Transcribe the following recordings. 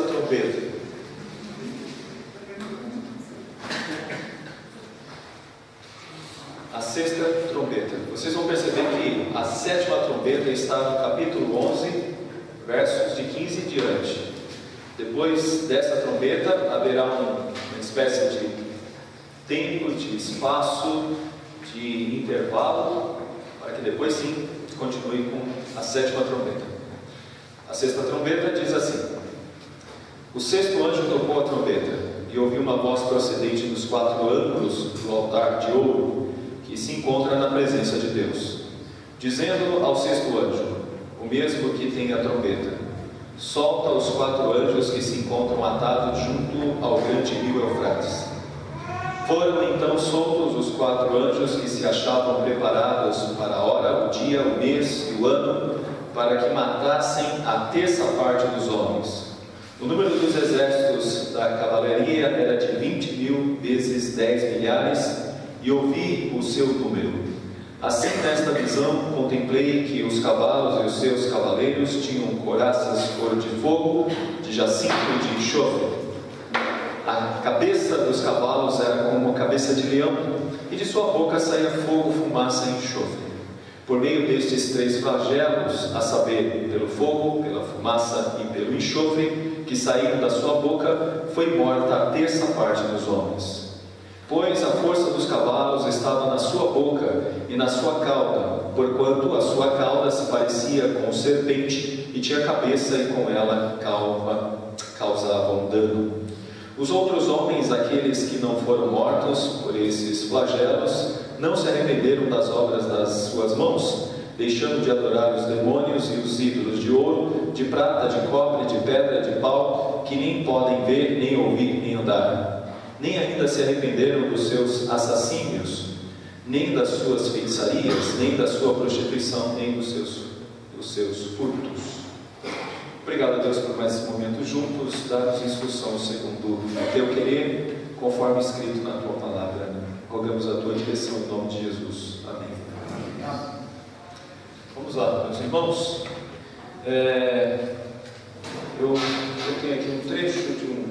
trombeta. A sexta trombeta. Vocês vão perceber que a sétima trombeta está no capítulo 11, versos de 15 em diante. Depois dessa trombeta haverá uma espécie de tempo, de espaço, de intervalo, para que depois sim continue com a sétima trombeta. A sexta trombeta diz assim: o sexto anjo tocou a trombeta, e ouvi uma voz procedente dos quatro ângulos do altar de ouro, que se encontra na presença de Deus, dizendo ao sexto anjo, o mesmo que tem a trombeta: solta os quatro anjos que se encontram atados junto ao grande rio Eufrates. Foram então soltos os quatro anjos que se achavam preparados para a hora, o dia, o mês e o ano, para que matassem a terça parte dos homens. O número dos exércitos da cavalaria era de 20.000 vezes 10 milhares, e ouvi o seu número. Assim, nesta visão, contemplei que os cavalos e os seus cavaleiros tinham couraças cor de fogo, de jacinto e de enxofre. A cabeça dos cavalos era como uma cabeça de leão, e de sua boca saía fogo, fumaça e enxofre. Por meio destes três flagelos, a saber, pelo fogo, pela fumaça e pelo enxofre, que saíram da sua boca, foi morta a terça parte dos homens. Pois a força dos cavalos estava na sua boca e na sua cauda, porquanto a sua cauda se parecia com serpente e tinha cabeça, e com ela causavam dano. Os outros homens, aqueles que não foram mortos por esses flagelos, não se arrependeram das obras das suas mãos, deixando de adorar os demônios e os ídolos de ouro, de prata, de cobre, de pedra, de pau, que nem podem ver, nem ouvir, nem andar. Nem ainda se arrependeram dos seus assassínios, nem das suas feitiçarias, nem da sua prostituição, nem dos seus furtos. Obrigado a Deus por mais esse momento juntos. Dá-nos instrução segundo o teu querer, conforme escrito na tua palavra. Rogamos a tua direção em nome de Jesus. Amém. Vamos lá, meus irmãos. Eu tenho aqui um trecho de um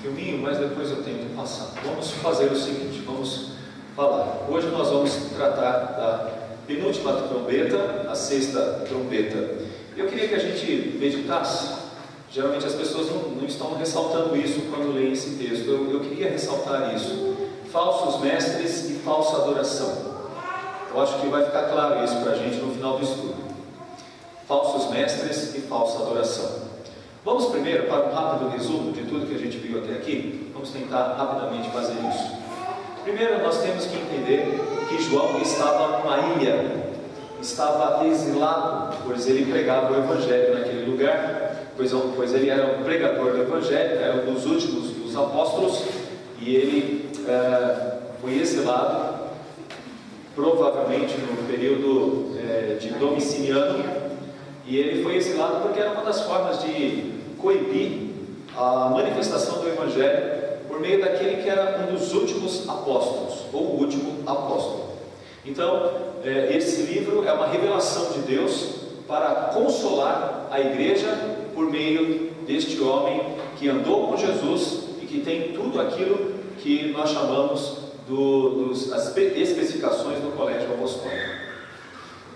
filminho, mas depois eu tenho que passar. Vamos fazer o seguinte, vamos falar. Hoje nós vamos tratar da penúltima trombeta, a sexta trombeta. Eu queria que a gente meditasse. Geralmente as pessoas não estão ressaltando isso quando leem esse texto. Eu queria ressaltar isso. Falsos mestres e falsa adoração. Eu acho que vai ficar claro isso para a gente no final do estudo. Falsos mestres e falsa adoração. Vamos primeiro para um rápido resumo de tudo que a gente viu até aqui. Vamos tentar rapidamente fazer isso. Primeiro, nós temos que entender que João estava numa ilha, estava exilado, pois ele pregava o Evangelho naquele lugar, pois ele era um pregador do Evangelho, era um dos últimos dos apóstolos, e ele foi exilado, provavelmente no período de Domiciano, e ele foi exilado porque era uma das formas de coibir a manifestação do Evangelho por meio daquele que era um dos últimos apóstolos, ou o último apóstolo. Então, esse livro é uma revelação de Deus para consolar a igreja por meio deste homem que andou com Jesus e que tem tudo aquilo que nós chamamos das especificações do colégio apostólico.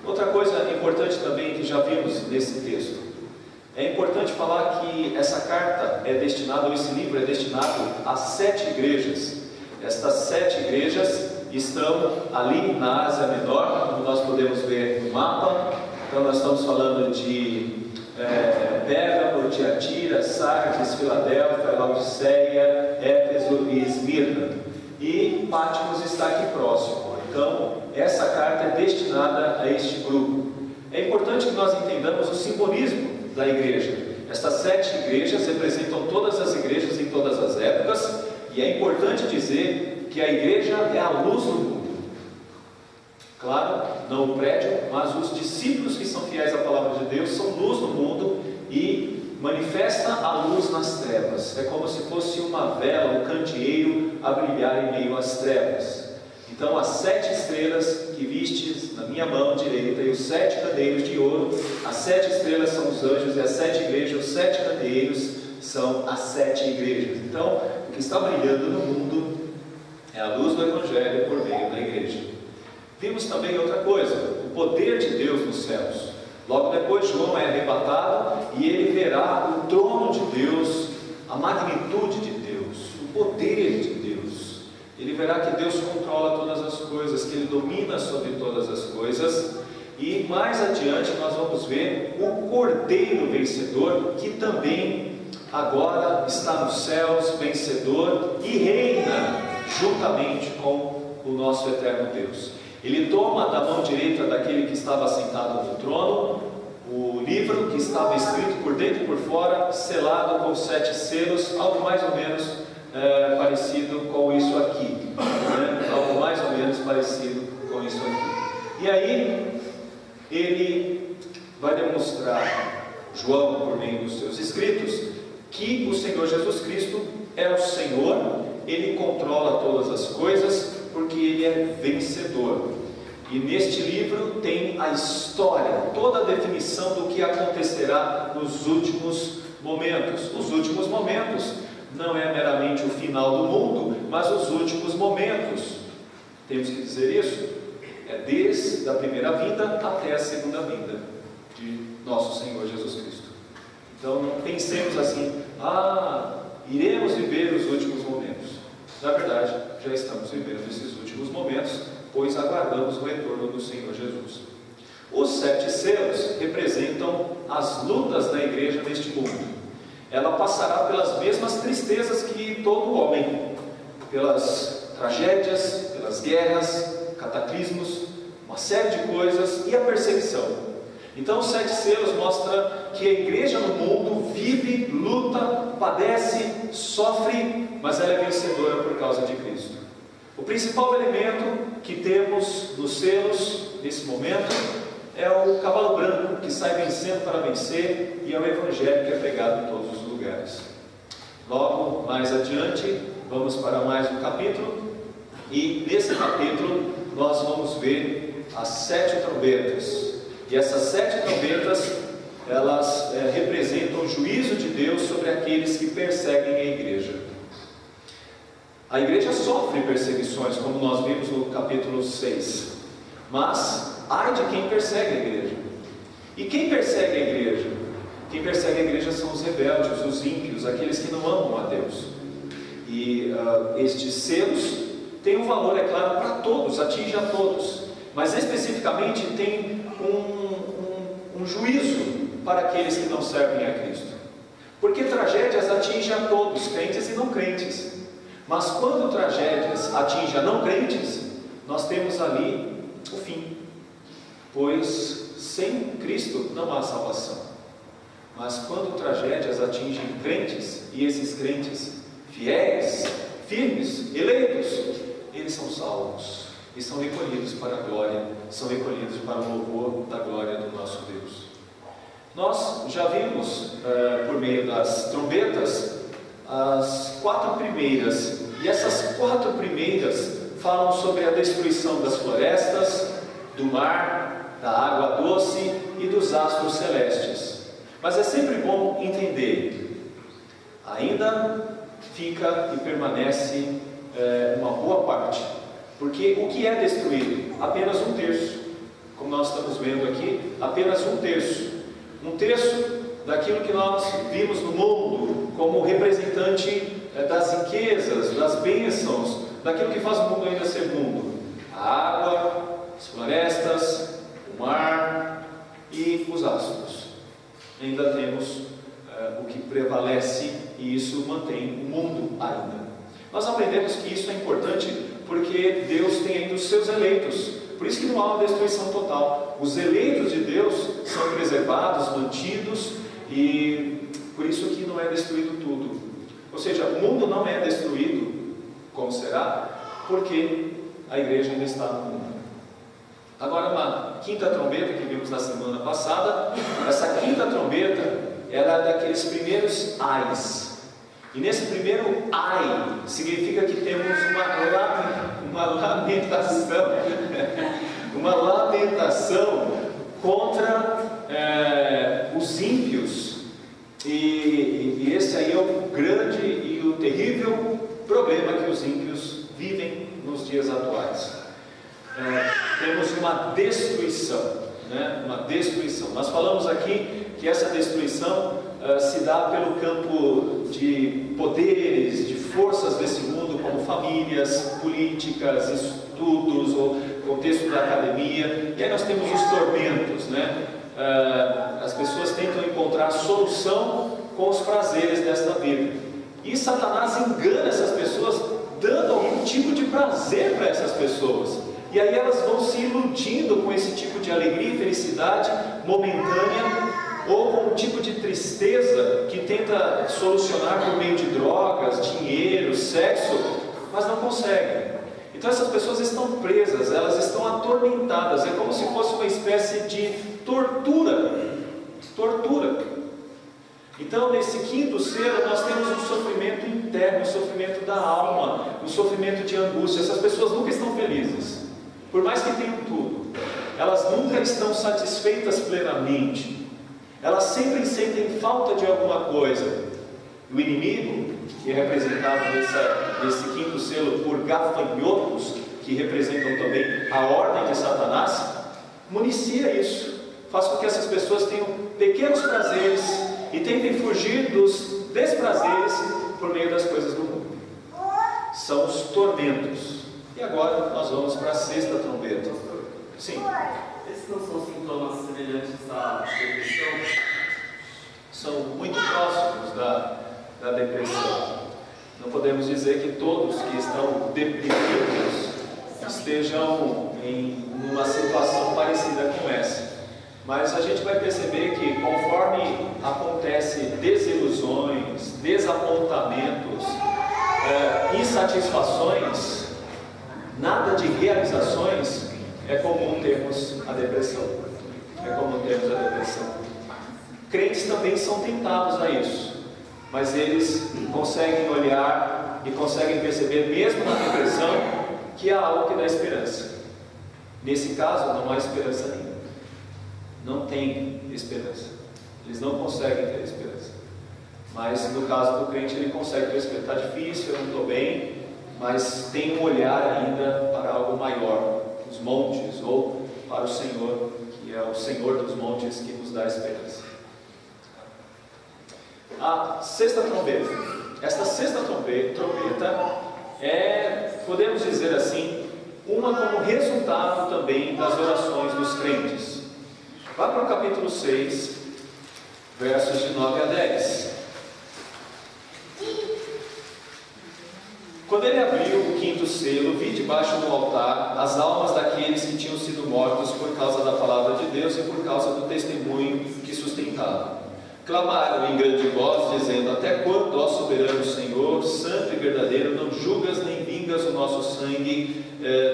Outra coisa importante também que já vimos nesse texto, é importante falar que essa carta é destinada, ou esse livro é destinado a 7 igrejas. Estas 7 igrejas estão ali na Ásia Menor, como nós podemos ver no mapa. Então nós estamos falando de Pérgamo, Tiatira, Sardes, Filadélfia, Laodiceia, Éfeso e Esmirna. E Patmos está aqui próximo. Então essa carta é destinada a este grupo. É importante que nós entendamos o simbolismo da igreja. Estas 7 igrejas representam todas as igrejas em todas as épocas, e é importante dizer que a igreja é a luz do mundo. Claro, não o prédio, mas os discípulos que são fiéis à palavra de Deus são luz no mundo e manifesta a luz nas trevas. É como se fosse uma vela, um candeeiro a brilhar em meio às trevas. Então as 7 estrelas que vistes na minha mão direita e os 7 candeeiros de ouro, as 7 estrelas são os anjos, e as 7 igrejas, os 7 candeeiros são as 7 igrejas. Então, o que está brilhando no mundo é a luz do Evangelho por meio da igreja. Vimos também outra coisa, o poder de Deus nos céus. Logo depois João é arrebatado e ele verá o trono de Deus, a magnitude de Deus, o poder de Deus. Ele verá que Deus controla todas as coisas, que Ele domina sobre todas as coisas. E mais adiante nós vamos ver o Cordeiro vencedor, que também agora está nos céus, vencedor, e reina juntamente com o nosso eterno Deus. Ele toma da mão direita daquele que estava sentado no trono o livro que estava escrito por dentro e por fora, selado com 7 selos, algo mais ou menos parecido com isso aqui, né? Algo mais ou menos parecido com isso aqui. E aí ele vai demonstrar, João, por meio dos seus escritos, que o Senhor Jesus Cristo é o Senhor, Ele controla todas as coisas, porque Ele é vencedor. E neste livro tem a história, toda a definição do que acontecerá nos últimos momentos. Os últimos momentos não é meramente o final do mundo, mas os últimos momentos. Temos que dizer isso? É desde a primeira vinda até a segunda vinda de nosso Senhor Jesus Cristo. Então não pensemos assim, iremos viver os últimos momentos. Na verdade, já estamos vivendo esses últimos momentos, pois aguardamos o retorno do Senhor Jesus. Os 7 selos representam as lutas da igreja neste mundo. Ela passará pelas mesmas tristezas que todo homem, pelas tragédias, pelas guerras, cataclismos, uma série de coisas e a perseguição. Então os 7 selos mostram que a igreja no mundo vive, luta, padece, sofre, mas ela é vencedora por causa de Cristo. O principal elemento que temos nos selos nesse momento é o cavalo branco que sai vencendo para vencer, e é o Evangelho que é pregado em todos os lugares. Logo mais adiante vamos para mais um capítulo, e nesse capítulo nós vamos ver as 7 trombetas. E essas 7 trombetas, elas representam o juízo de Deus sobre aqueles que perseguem a igreja. A igreja sofre perseguições, como nós vimos no capítulo 6. Mas, ai de quem persegue a igreja. E quem persegue a igreja? Quem persegue a igreja são os rebeldes, os ímpios, aqueles que não amam a Deus. E estes selos têm um valor, é claro, para todos, atinge a todos. Mas especificamente tem um juízo para aqueles que não servem a Cristo. Porque tragédias atingem a todos, crentes e não crentes. Mas quando tragédias atingem a não crentes, nós temos ali o fim. Pois sem Cristo não há salvação. Mas quando tragédias atingem crentes, e esses crentes fiéis, firmes, eleitos, eles são salvos e são recolhidos para a glória, são recolhidos para o louvor da glória do nosso Deus. Nós já vimos, por meio das trombetas, as 4 primeiras, e essas 4 primeiras falam sobre a destruição das florestas, do mar, da água doce e dos astros celestes. Mas é sempre bom entender, ainda fica e permanece uma boa parte, porque o que é destruído? Apenas 1/3, como nós estamos vendo aqui, apenas 1/3. 1/3 daquilo que nós vimos no mundo como representante das riquezas, das bênçãos, daquilo que faz o mundo ainda ser mundo: a água, as florestas, o mar e os astros. Ainda temos o que prevalece, e isso mantém o mundo ainda. Nós aprendemos que isso é importante porque Deus tem ainda os seus eleitos. Por isso que não há uma destruição total. Os eleitos de Deus são preservados, mantidos, e por isso que não é destruído tudo. Ou seja, o mundo não é destruído, como será, porque a igreja ainda está no mundo. Agora, uma 5ª trombeta que vimos na semana passada, essa 5ª trombeta, ela é daqueles primeiros ais. E nesse primeiro ai, significa que temos uma lamentação contra os ímpios. E esse aí é o terrível problema que os ímpios vivem nos dias atuais. Temos uma destruição, né? Uma destruição. Nós falamos aqui que essa destruição se dá pelo campo de poderes, de forças desse mundo, como famílias, políticas, estudos, ou contexto da academia. E aí nós temos os tormentos, né? As pessoas tentam encontrar solução com os prazeres desta vida. E Satanás engana essas pessoas, dando algum tipo de prazer para essas pessoas. E aí elas vão se iludindo com esse tipo de alegria e felicidade momentânea, ou com um tipo de tristeza que tenta solucionar por meio de drogas, dinheiro, sexo, mas não consegue. Então essas pessoas estão presas, elas estão atormentadas, é como se fosse uma espécie de tortura. Então nesse quinto selo nós temos um sofrimento interno, um sofrimento da alma, um sofrimento de angústia. Essas pessoas nunca estão felizes, por mais que tenham tudo, elas nunca estão satisfeitas plenamente. Elas sempre sentem falta de alguma coisa. O inimigo, que é representado nesse quinto selo por gafanhotos, que representam também a ordem de Satanás, municia isso, faz com que essas pessoas tenham pequenos prazeres e tentem fugir dos desprazeres por meio das coisas do mundo. São os tormentos. E agora nós vamos para a sexta trombeta. Sim. Esses não são sintomas semelhantes à depressão? São muito próximos da depressão. Não podemos dizer que todos que estão deprimidos estejam em uma situação parecida com essa. Mas a gente vai perceber que conforme acontece desilusões, desapontamentos, insatisfações, nada de realizações, é comum termos a depressão. Crentes também são tentados a isso, mas eles conseguem olhar e conseguem perceber, mesmo na depressão, que há algo que dá esperança. Nesse caso, não há esperança nenhuma. Não tem esperança. Eles não conseguem ter esperança. Mas no caso do crente, ele consegue perceber: está difícil, eu não estou bem, mas tem um olhar ainda para algo maior, os montes, ou para o Senhor, que é o Senhor dos montes, que nos dá esperança. A sexta trombeta. Esta sexta trombeta é, podemos dizer assim, uma como resultado também das orações dos crentes. Vá para o capítulo 6, versos de 9 a 10. Quando ele abriu o quinto selo, vi debaixo do altar as almas daqueles que tinham sido mortos por causa da palavra de Deus e por causa do testemunho que sustentavam. Clamaram em grande voz, dizendo: até quando, ó soberano Senhor, santo e verdadeiro, não julgas nem vingas o nosso sangue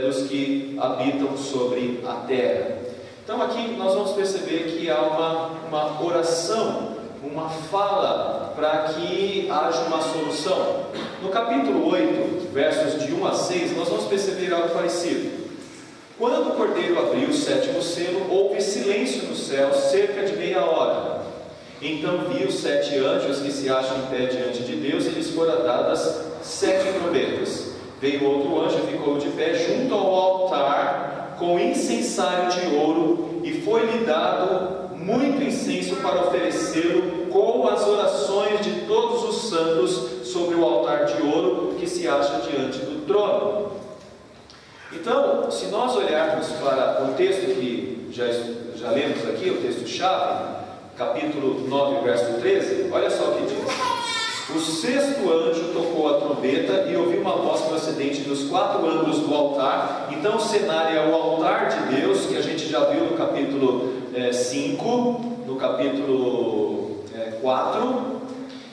dos que habitam sobre a terra? Então aqui nós vamos perceber que há uma oração, uma fala para que haja uma solução. No capítulo 8, versos de 1 a 6, nós vamos perceber algo parecido. Quando o cordeiro abriu o sétimo selo, houve silêncio no céu cerca de meia hora. Então vi os 7 anjos que se acham em pé diante de Deus, e lhes foram dadas 7 trombetas. Veio outro anjo e ficou de pé junto ao altar com incensário de ouro, e foi-lhe dado muito incenso para oferecê-lo com as orações de todos os santos sobre o altar de ouro que se acha diante do trono. Então, se nós olharmos para o texto que já lemos aqui, o texto-chave, capítulo 9, verso 13, olha só o que diz: o sexto anjo tocou a trombeta e ouvi uma voz procedente dos 4 ângulos do altar. Então o cenário é o altar de Deus, que a gente já viu no capítulo 5, no capítulo 4,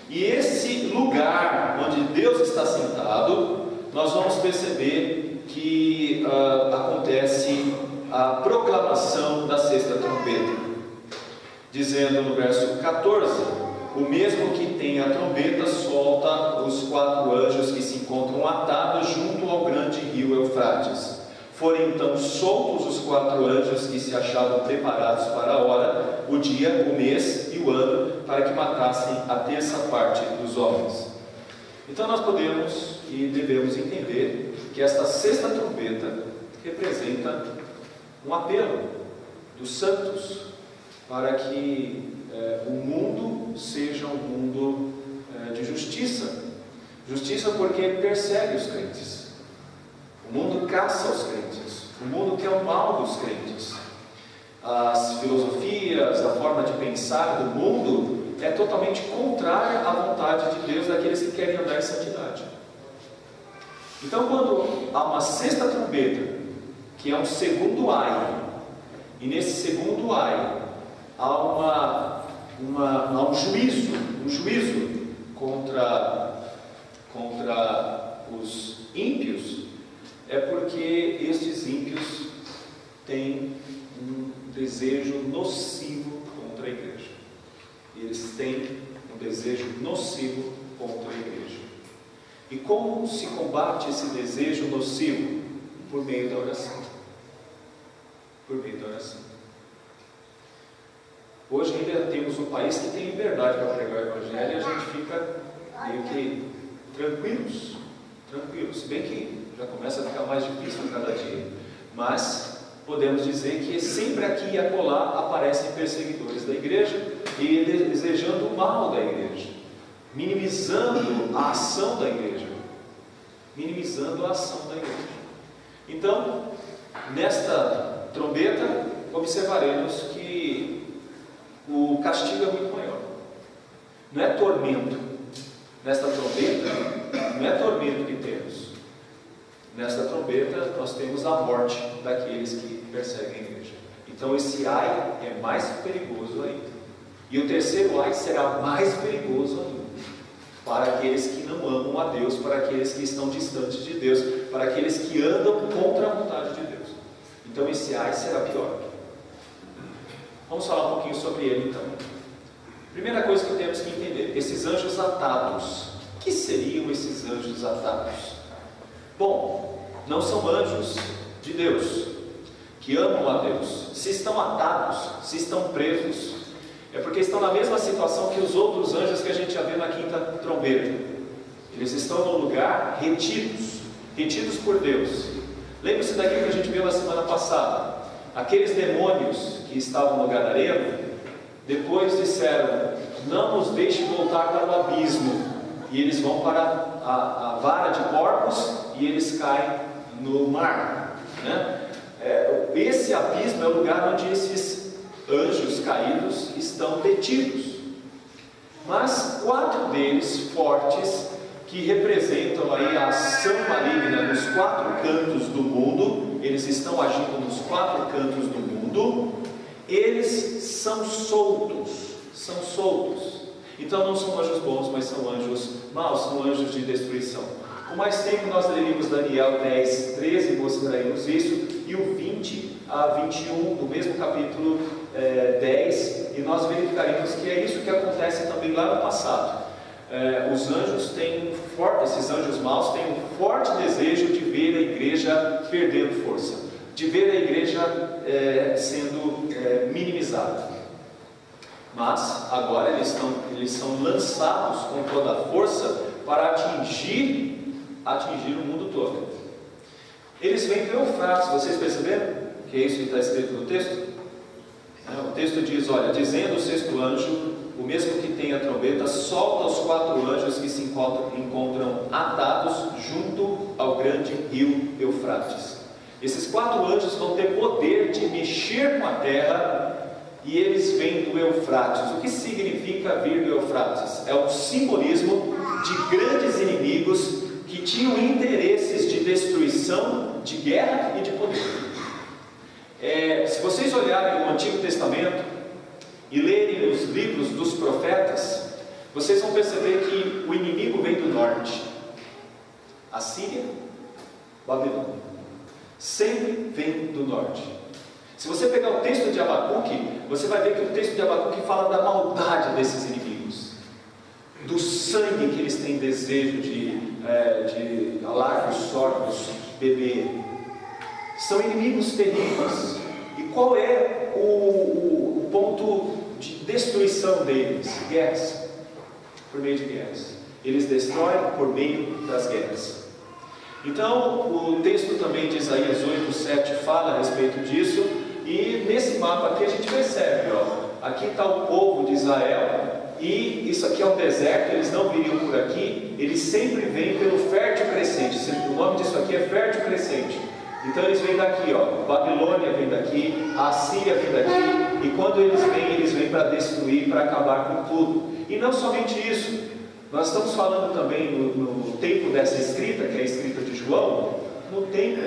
e esse lugar onde Deus está sentado, nós vamos perceber que acontece a proclamação da sexta trombeta, dizendo no verso 14: o mesmo que tem a trombeta solta os 4 anjos que se encontram atados junto ao grande rio Eufrates. Foram então soltos os 4 anjos que se achavam preparados para a hora, o dia, o mês e o ano, para que matassem a terça parte dos homens. Então nós podemos e devemos entender que esta sexta trombeta representa um apelo dos santos para que o mundo seja um mundo de justiça. Justiça porque persegue os crentes. O mundo caça os crentes. O mundo quer o mal dos crentes. As filosofias, a forma de pensar do mundo é totalmente contrária à vontade de Deus daqueles que querem andar em santidade. Então, quando há uma sexta trombeta, que é um segundo ai, e nesse segundo ai há um juízo contra os ímpios, é porque estes ímpios têm um desejo nocivo contra a igreja. Eles têm um desejo nocivo contra a igreja. E como se combate esse desejo nocivo? Por meio da oração. Por meio da oração. Hoje ainda temos um país que tem liberdade para pregar o Evangelho e a gente fica meio que tranquilos. Se bem que já começa a ficar mais difícil a cada dia. Mas podemos dizer que sempre aqui e acolá aparecem perseguidores da igreja e desejando o mal da igreja, minimizando a ação da igreja. Então, nesta trombeta, observaremos que o castigo é muito maior. Não é tormento. Nesta trombeta, não é tormento que temos. Nesta trombeta, nós temos a morte daqueles que perseguem a igreja. Então, esse ai é mais perigoso ainda. E o terceiro ai será mais perigoso ainda. Para aqueles que não amam a Deus, para aqueles que estão distantes de Deus, para aqueles que andam contra a vontade de Deus. Então, esse ai será pior. Vamos falar um pouquinho sobre ele, então. Primeira coisa que temos que entender: esses anjos atados. O que seriam esses anjos atados? Bom, não são anjos de Deus, que amam a Deus. Se estão atados, se estão presos, é porque estão na mesma situação que os outros anjos que a gente já vê na quinta trombeta. Eles estão no lugar retidos por Deus. Lembre-se daquilo que a gente viu na semana passada. Aqueles demônios que estavam no Gadareno, depois disseram: não nos deixe voltar para o abismo. E eles vão para a vara de porcos e eles caem no mar, né? Esse abismo é o lugar onde esses anjos caídos estão detidos. Mas 4 deles fortes, que representam aí a ação maligna nos 4 cantos do mundo, eles estão agindo nos 4 cantos do mundo, eles são soltos. Então não são anjos bons, mas são anjos maus, são anjos de destruição. Com mais tempo nós leríamos Daniel 10, 13, mostraremos isso, e o 20 a 21, do mesmo capítulo 10, e nós verificaremos que é isso que acontece também lá no passado. Os anjos esses anjos maus têm um forte desejo de ver a igreja perdendo força, de ver a igreja sendo minimizada. Mas agora eles são lançados com toda a força para atingir o mundo todo. Eles vêm do Eufrates. Vocês perceberam que é isso que está escrito no texto? O texto diz: olha, dizendo o sexto anjo, o mesmo que tem a trombeta, solta os 4 anjos que se encontram atados junto ao grande rio Eufrates. Esses 4 anjos vão ter poder de mexer com a terra. E eles vêm do Eufrates. O que significa vir do Eufrates? É um simbolismo de grandes inimigos que tinham interesses de destruição, de guerra e de poder. Se vocês olharem o Antigo Testamento e lerem os livros dos profetas, vocês vão perceber que o inimigo vem do norte. Assíria, Babilônia. Sempre vem do norte. Se você pegar o texto de Abacuque, você vai ver que o texto de Abacuque fala da maldade desses inimigos, do sangue que eles têm desejo de largos sordos beber. São inimigos terríveis. E qual é o ponto de destruição deles? Guerras. Por meio de guerras. eles destroem por meio das guerras. Então, o texto também de Isaías 8:7 fala a respeito disso, e nesse mapa aqui a gente percebe, aqui está o povo de Israel, e isso aqui é um deserto, eles não viriam por aqui, eles sempre vêm pelo fértil crescente. O nome disso aqui é fértil crescente. Então eles vêm daqui, Babilônia vem daqui, a Assíria vem daqui, e quando eles vêm para destruir, para acabar com tudo. E não somente isso, nós estamos falando também no tempo dessa escrita, que é a escrita de João, no tempo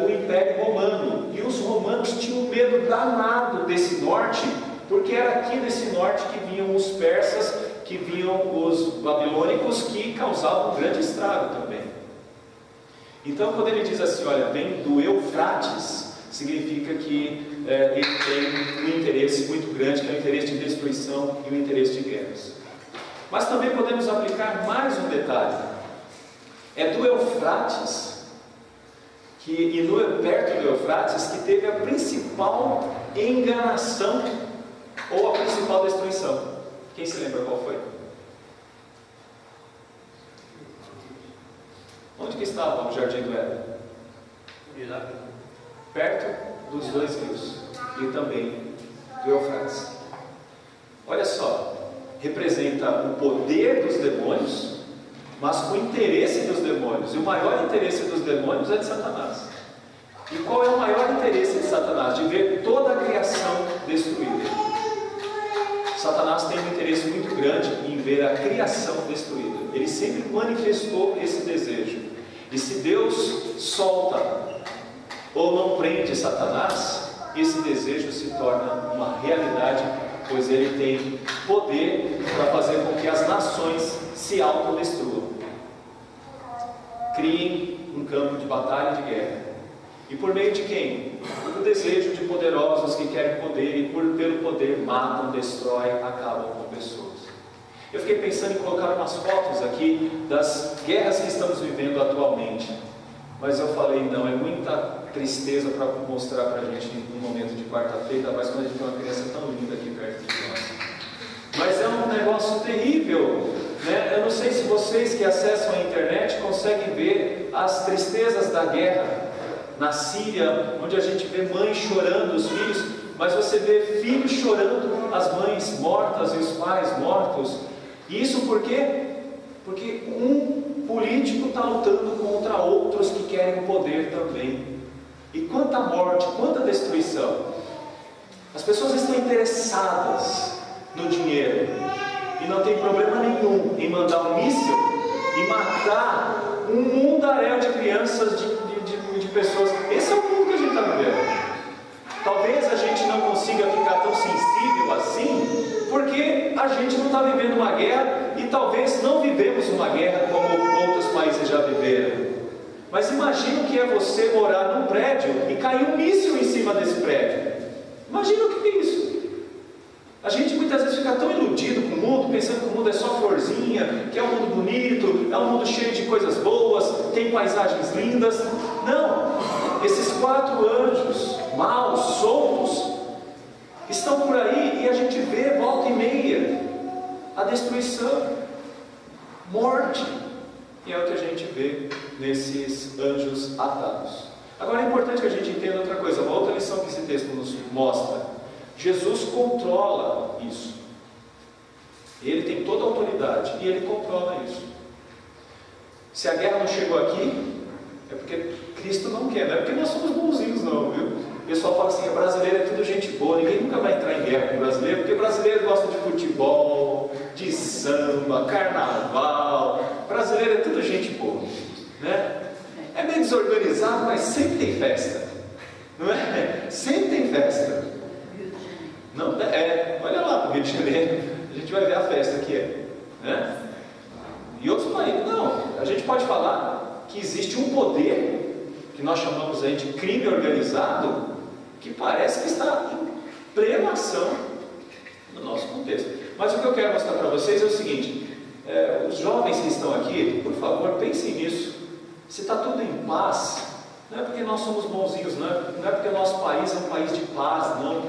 do Império Romano. E os romanos tinham medo danado desse norte, porque era aqui desse norte que vinham os persas, que vinham os babilônicos, que causavam um grande estrago também. Então, quando ele diz assim, olha, vem do Eufrates, significa que ele tem um interesse muito grande, que é o interesse de destruição e o interesse de guerras. Mas também podemos aplicar mais um detalhe. É do Eufrates, perto do Eufrates, que teve a principal enganação ou a principal destruição. Quem se lembra qual foi? Onde que estava o Jardim do Éden? Perto dos dois rios e também do Eufrates. Olha só, representa o poder dos demônios, mas o interesse dos demônios. E o maior interesse dos demônios é de Satanás. E qual é o maior interesse de Satanás? De ver toda a criação destruída. Satanás tem um interesse muito grande em ver a criação destruída. Ele sempre manifestou esse desejo. E se Deus solta ou não prende Satanás, esse desejo se torna uma realidade, pois ele tem poder para fazer com que as nações se autodestruam, criem um campo de batalha e de guerra. E por meio de quem? O desejo de poderosos que querem poder e pelo poder matam, destroem, acabam com pessoas. Eu fiquei pensando em colocar umas fotos aqui das guerras que estamos vivendo atualmente, mas eu falei, não, é muita tristeza para mostrar para a gente num momento de quarta-feira, mas quando a gente tem uma criança tão linda aqui perto de nós. Mas é um negócio terrível, né? Eu não sei se vocês que acessam a internet conseguem ver as tristezas da guerra na Síria, onde a gente vê mães chorando os filhos, mas você vê filhos chorando, as mães mortas e os pais mortos. E isso por quê? Porque um político está lutando contra outros que querem o poder também. E quanta morte, quanta destruição. As pessoas estão interessadas no dinheiro e não tem problema nenhum em mandar um míssil e matar um mundaréu de crianças, de pessoas. Esse é o mundo que a gente está vivendo. Talvez a gente não consiga ficar tão sensível assim, porque a gente não está vivendo uma guerra e talvez não vivemos uma guerra como outros países já viveram. Mas imagina o que é você morar num prédio e cair um míssil em cima desse prédio. Imagina o que é isso. A gente muitas vezes fica tão iludido com o mundo, pensando que o mundo é só florzinha, que é um mundo bonito, é um mundo cheio de coisas boas, tem paisagens lindas. Não! Esses 4 anjos maus, soltos, estão por aí e a gente vê volta e meia a destruição, morte, e é o que a gente vê nesses anjos atados. Agora é importante que a gente entenda outra coisa, uma outra lição que esse texto nos mostra. Jesus controla isso. Ele tem toda a autoridade e ele controla isso. Se a guerra não chegou aqui, é porque Cristo não quer, não é porque nós somos bonzinhos não, viu? O pessoal fala assim, brasileiro é tudo gente boa, ninguém nunca vai entrar em guerra com brasileiro, porque brasileiro gosta de futebol, de samba, carnaval. Brasileiro é tudo gente boa, né? É meio desorganizado, mas sempre tem festa, não é? Sempre tem festa. Não, olha lá para o Rio de Janeiro, a gente vai ver a festa que é, né? E outros países, não, a gente pode falar que existe um poder, que nós chamamos aí de crime organizado, que parece que está em plena ação no nosso contexto. Mas o que eu quero mostrar para vocês é o seguinte, os jovens que estão aqui, por favor, pensem nisso. Se está tudo em paz, não é porque nós somos bonzinhos, não é porque o nosso país é um país de paz, não.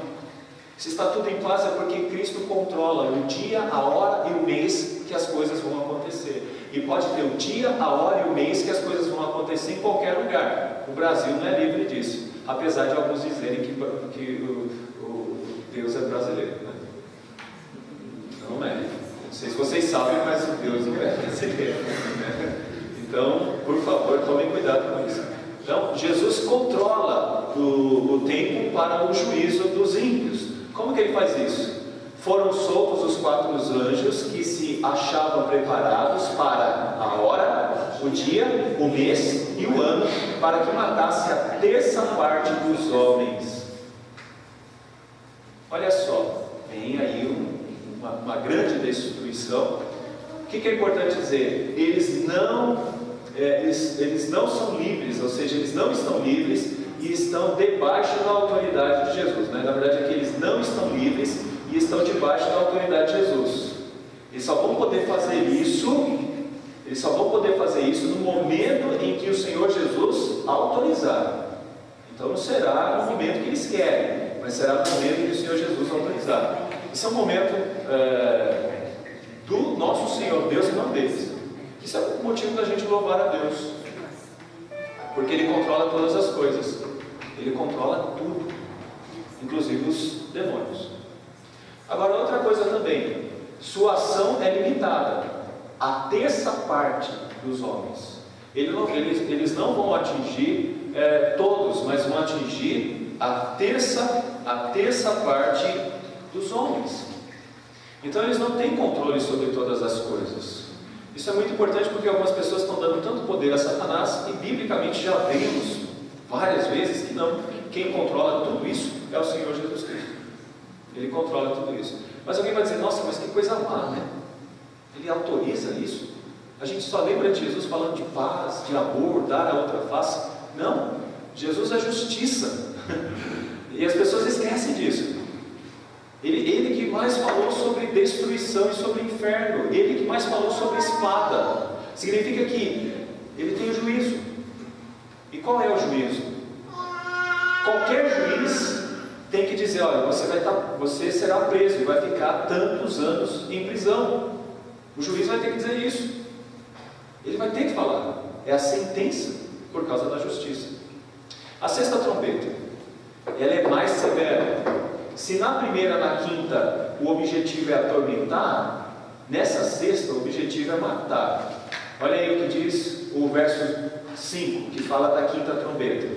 Se está tudo em paz é porque Cristo controla o dia, a hora e o mês que as coisas vão acontecer. acontecer. E pode ter o dia, a hora e o mês que as coisas vão acontecer em qualquer lugar. O Brasil não é livre disso, apesar de alguns dizerem que o Deus é brasileiro, né? Não é. Não sei se vocês sabem, mas o Deus não é brasileiro, né? Então, por favor, tomem cuidado com isso. Então, Jesus controla o tempo para o juízo dos ímpios. Como que ele faz isso? Foram soltos os 4 anjos que se achavam preparados para a hora, o dia, o mês e o ano, para que matasse a terça parte dos homens. Olha só, vem aí uma grande destruição. O que é importante dizer? Eles não são livres, ou seja, eles não estão livres e estão debaixo da autoridade de Jesus, né? Na verdade é que eles não estão livres e estão debaixo da autoridade de Jesus. Eles só vão poder fazer isso no momento em que o Senhor Jesus autorizar. Então não será no momento que eles querem, mas será no momento que o Senhor Jesus autorizar. Esse é um momento do nosso Senhor Deus e não deles. Isso é o motivo da gente louvar a Deus, porque Ele controla todas as coisas, Ele controla tudo, inclusive os demônios. Agora, outra coisa também, sua ação é limitada à terça parte dos homens. Eles não vão atingir todos, mas vão atingir a terça parte dos homens. Então eles não têm controle sobre todas as coisas. Isso é muito importante porque algumas pessoas estão dando tanto poder a Satanás e biblicamente já vimos várias vezes que não, quem controla tudo isso é o Senhor Jesus Cristo. Ele controla tudo isso. Mas alguém vai dizer, nossa, mas que coisa má, né? Ele autoriza isso? A gente só lembra de Jesus falando de paz, de amor, dar a outra face. Não, Jesus é justiça. E as pessoas esquecem disso. Ele que mais falou sobre destruição e sobre inferno. Ele que mais falou sobre espada. Significa que ele tem o juízo. E qual é o juízo? Qualquer juiz tem que dizer, olha, você será preso e vai ficar tantos anos em prisão. O juiz vai ter que dizer isso. Ele vai ter que falar. É a sentença por causa da justiça. A sexta trombeta, ela é mais severa. Se na primeira, na quinta, o objetivo é atormentar, nessa sexta o objetivo é matar. Olha aí o que diz o verso 5, que fala da quinta trombeta.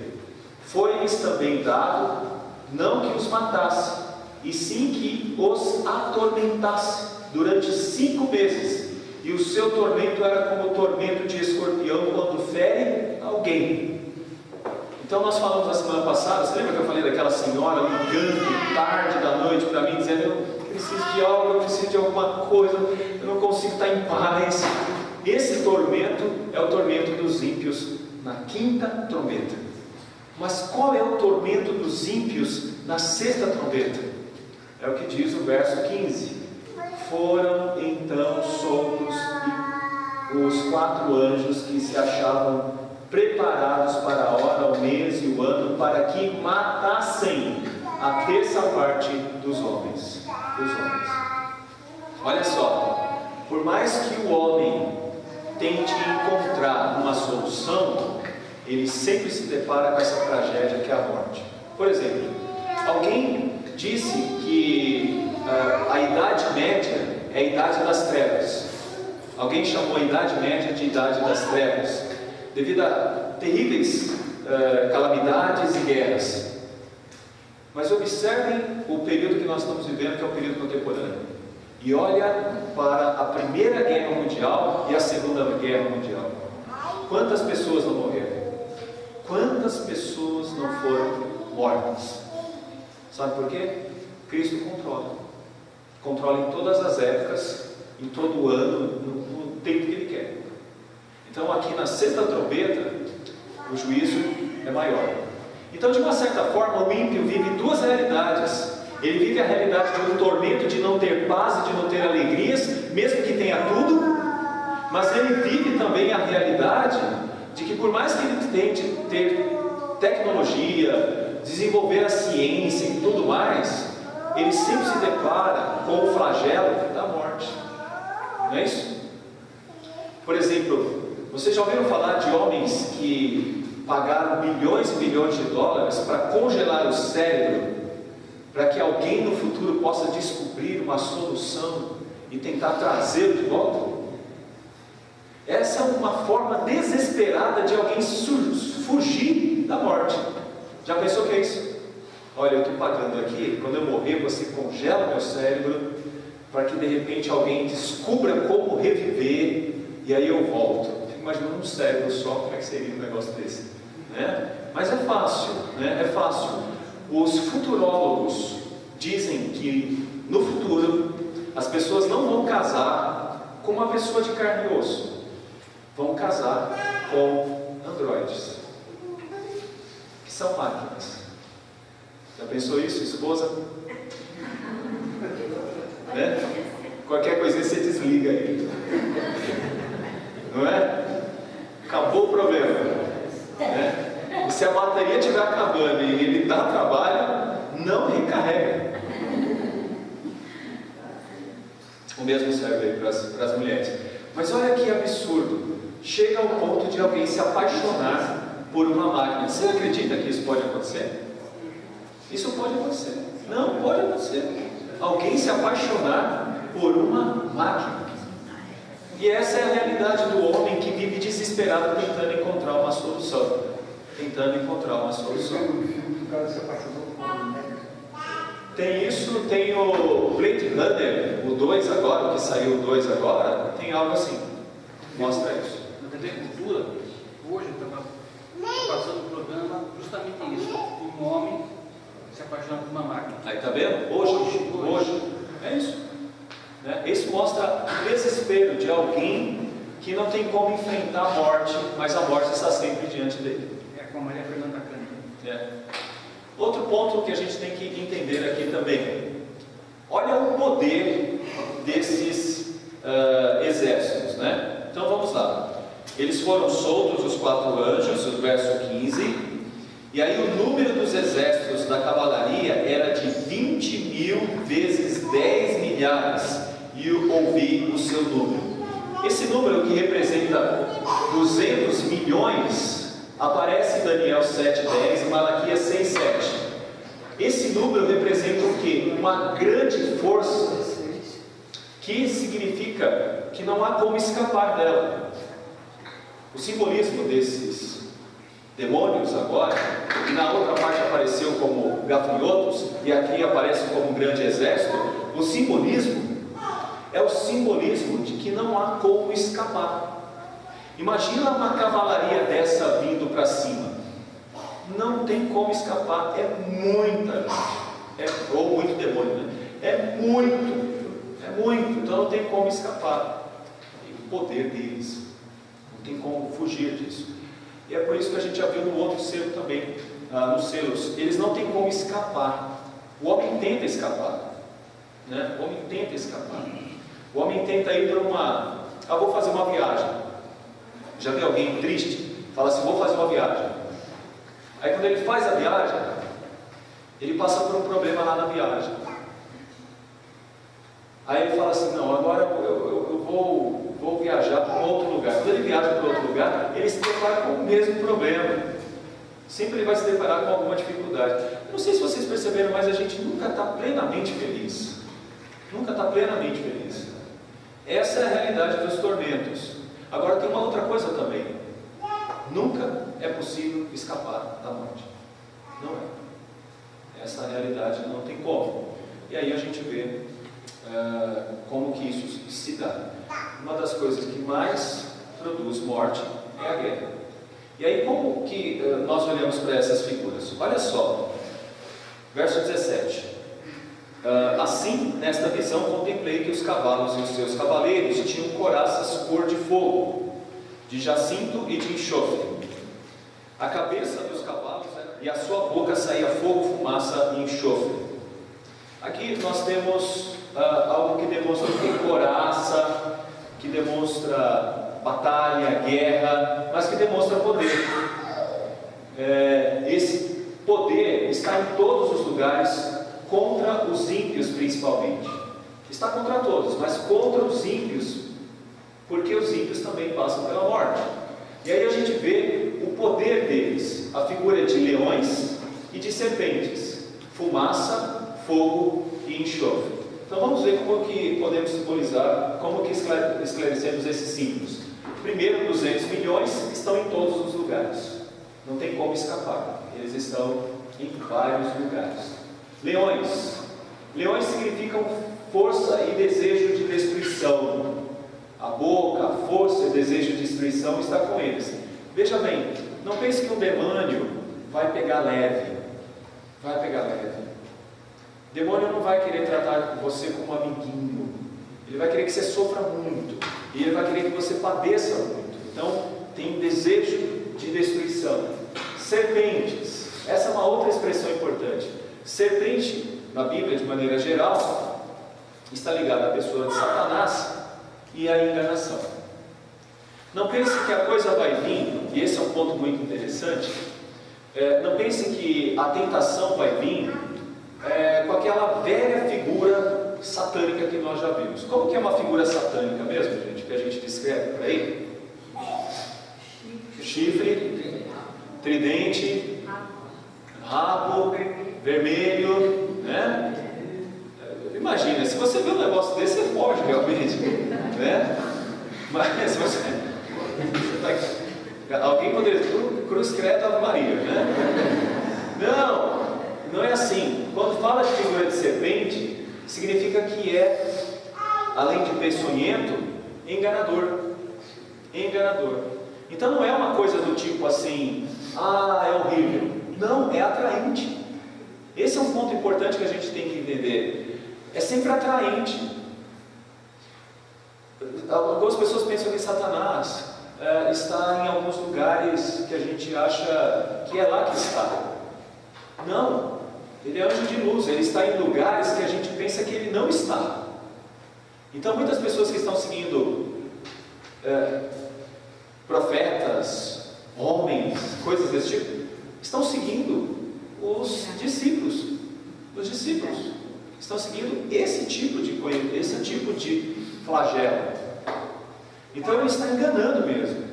Foi-lhes também dado, não que os matasse, e sim que os atormentasse durante 5 meses. E o seu tormento era como o tormento de escorpião quando fere alguém. Então nós falamos na semana passada, você lembra que eu falei daquela senhora ligando tarde da noite para mim, dizendo, eu preciso de algo, eu preciso de alguma coisa, eu não consigo estar em paz. Esse tormento é o tormento dos ímpios na quinta trombeta. Mas qual é o tormento dos ímpios na sexta trombeta? É o que diz o verso 15. Foram então soltos os 4 anjos que se achavam preparados para a hora, o mês e o ano, para que matassem a terça parte dos homens. Olha só, por mais que o homem tente encontrar uma solução, ele sempre se depara com essa tragédia que é a morte. Por exemplo, alguém disse que a Idade Média é a Idade das Trevas. Alguém chamou a Idade Média de Idade das Trevas, devido a terríveis calamidades e guerras. Mas observem o período que nós estamos vivendo, que é o período contemporâneo, e olha para a Primeira Guerra Mundial e a Segunda Guerra Mundial. Quantas pessoas não morreram? Quantas pessoas não foram mortas? Sabe por quê? Cristo controla em todas as épocas, em todo o ano, no tempo que Ele quer. Então aqui na sexta trombeta, o juízo é maior. Então, de uma certa forma, o ímpio vive 2 realidades. Ele vive a realidade de um tormento de não ter paz e de não ter alegrias, mesmo que tenha tudo. Mas ele vive também a realidade de que por mais que ele tente ter tecnologia, desenvolver a ciência e tudo mais, ele sempre se depara com o flagelo da morte. Não é isso? Por exemplo, vocês já ouviram falar de homens que pagaram bilhões e bilhões de dólares para congelar o cérebro, para que alguém no futuro possa descobrir uma solução e tentar trazê-lo de volta? Essa é uma forma desesperada de alguém fugir da morte. Já pensou que é isso? Olha, eu estou pagando aqui, quando eu morrer você congela meu cérebro, para que de repente alguém descubra como reviver, e aí eu volto. Fico imaginando um cérebro só, como é que seria um negócio desse, né? Mas é fácil, né? É fácil. Os futurólogos dizem que no futuro as pessoas não vão casar com uma pessoa de carne e osso, vão casar com androides, que são máquinas. Já pensou isso, esposa? Né? Qualquer coisinha você desliga aí, não é? Acabou o problema, né? E se a bateria estiver acabando e ele dá trabalho, não recarrega. O mesmo serve aí para as mulheres. Mas olha que absurdo, chega ao ponto de alguém se apaixonar por uma máquina. Você acredita que isso pode acontecer? Isso pode acontecer. Não, pode acontecer. Alguém se apaixonar por uma máquina. E essa é a realidade do homem que vive desesperado tentando encontrar uma solução. Tem isso, tem o Blade Runner, o 2 agora, o que saiu o 2 agora, tem algo assim. Mostra isso. Na TV Cultura, hoje eu estava passando um programa justamente isso. Um homem se apaixona por uma máquina. Aí tá vendo? Hoje. É isso. Né? Isso mostra o desespero de alguém que não tem como enfrentar a morte, mas a morte está sempre diante dele. É com a Maria Fernanda Cândido. Outro ponto que a gente tem que entender aqui também. Olha o poder desses exércitos, né? Então vamos lá. Eles foram soltos, os 4 anjos, o verso 15. E aí o número dos exércitos da cavalaria era de 20 mil vezes 10 milhares. E eu ouvi o seu número. Esse número que representa 200 milhões aparece em Daniel 7,10 e Malaquias 6,7. Esse número representa o quê? Uma grande força, que significa que não há como escapar dela. O simbolismo desses demônios agora, e na outra parte apareceu como gafanhotos, e aqui aparece como um grande exército, o simbolismo é o simbolismo de que não há como escapar. Imagina uma cavalaria dessa vindo para cima. Não tem como escapar, é muita gente, ou muito demônio, né? É muito, então não tem como escapar. E o poder deles, não tem como fugir disso. E é por isso que a gente já viu no outro selo também, nos selos, eles não têm como escapar. O homem tenta escapar, né? O homem tenta escapar. O homem tenta ir para uma... vou fazer uma viagem. Já viu alguém triste? Fala assim, vou fazer uma viagem. Aí quando ele faz a viagem, ele passa por um problema lá na viagem. Aí ele fala assim, não, agora eu vou viajar para um outro lugar. Quando ele viaja para outro lugar, ele se depara com o mesmo problema. Sempre ele vai se deparar com alguma dificuldade. Eu não sei se vocês perceberam, mas a gente nunca está plenamente feliz. Nunca está plenamente feliz. Essa é a realidade dos tormentos. Agora tem uma outra coisa também. Nunca é possível escapar da morte. Não é. Essa realidade não tem como. E aí a gente vê como que isso se dá. Uma das coisas que mais produz morte é a guerra. E aí como que nós olhamos para essas figuras? Olha só, verso 17. Assim, nesta visão, contemplei que os cavalos e os seus cavaleiros tinham couraças cor de fogo, de jacinto e de enxofre. A cabeça dos cavalos e a sua boca saía fogo, fumaça e enxofre. Aqui nós temos algo que demonstra couraça, que demonstra batalha, guerra, mas que demonstra poder. Esse poder está em todos os lugares, contra os ímpios principalmente. Está contra todos, mas contra os ímpios. porque os ímpios também passam pela morte. E aí a gente vê o poder deles, a figura de leões e de serpentes, fumaça, fogo e enxofre. Então vamos ver como que podemos simbolizar, como que esclarecemos esses símbolos. Primeiro, 200 milhões estão em todos os lugares, não tem como escapar, eles estão em vários lugares. Leões, leões significam força e desejo de destruição. A boca, a força e o desejo de destruição está com eles. Veja bem, não pense que um demônio vai pegar leve. Vai pegar leve. O demônio não vai querer tratar você como amiguinho. Ele vai querer que você sofra muito. E ele vai querer que você padeça muito. Então, tem desejo de destruição. Serpentes. Essa é uma outra expressão importante. Serpente, na Bíblia, de maneira geral, está ligada à pessoa de Satanás e à enganação. Não pense que a coisa vai vir, e esse é um ponto muito interessante, não pense que a tentação vai vir com aquela velha figura satânica que nós já vimos. Como que é uma figura satânica mesmo, gente, que a gente descreve por aí? Chifre, tridente, rabo, vermelho, né? Imagina, se você vê um negócio desse, você foge realmente, né? Mas se você tá, alguém poderia dizer, cruz credo Ave Maria, né? Não é assim. Quando fala de figura de serpente, significa que é, além de peçonhento, enganador. Enganador. Então não é uma coisa do tipo assim, é horrível. Não, é atraente. Esse é um ponto importante que a gente tem que entender. É sempre atraente. Algumas pessoas pensam que Satanás está em alguns lugares que a gente acha que é lá que está. Não, ele é anjo de luz, ele está em lugares que a gente pensa que ele não está. Então muitas pessoas que estão seguindo profetas, homens, coisas desse tipo, estão seguindo os discípulos. Os discípulos estão seguindo esse tipo de flagelo. Então ele está enganando mesmo.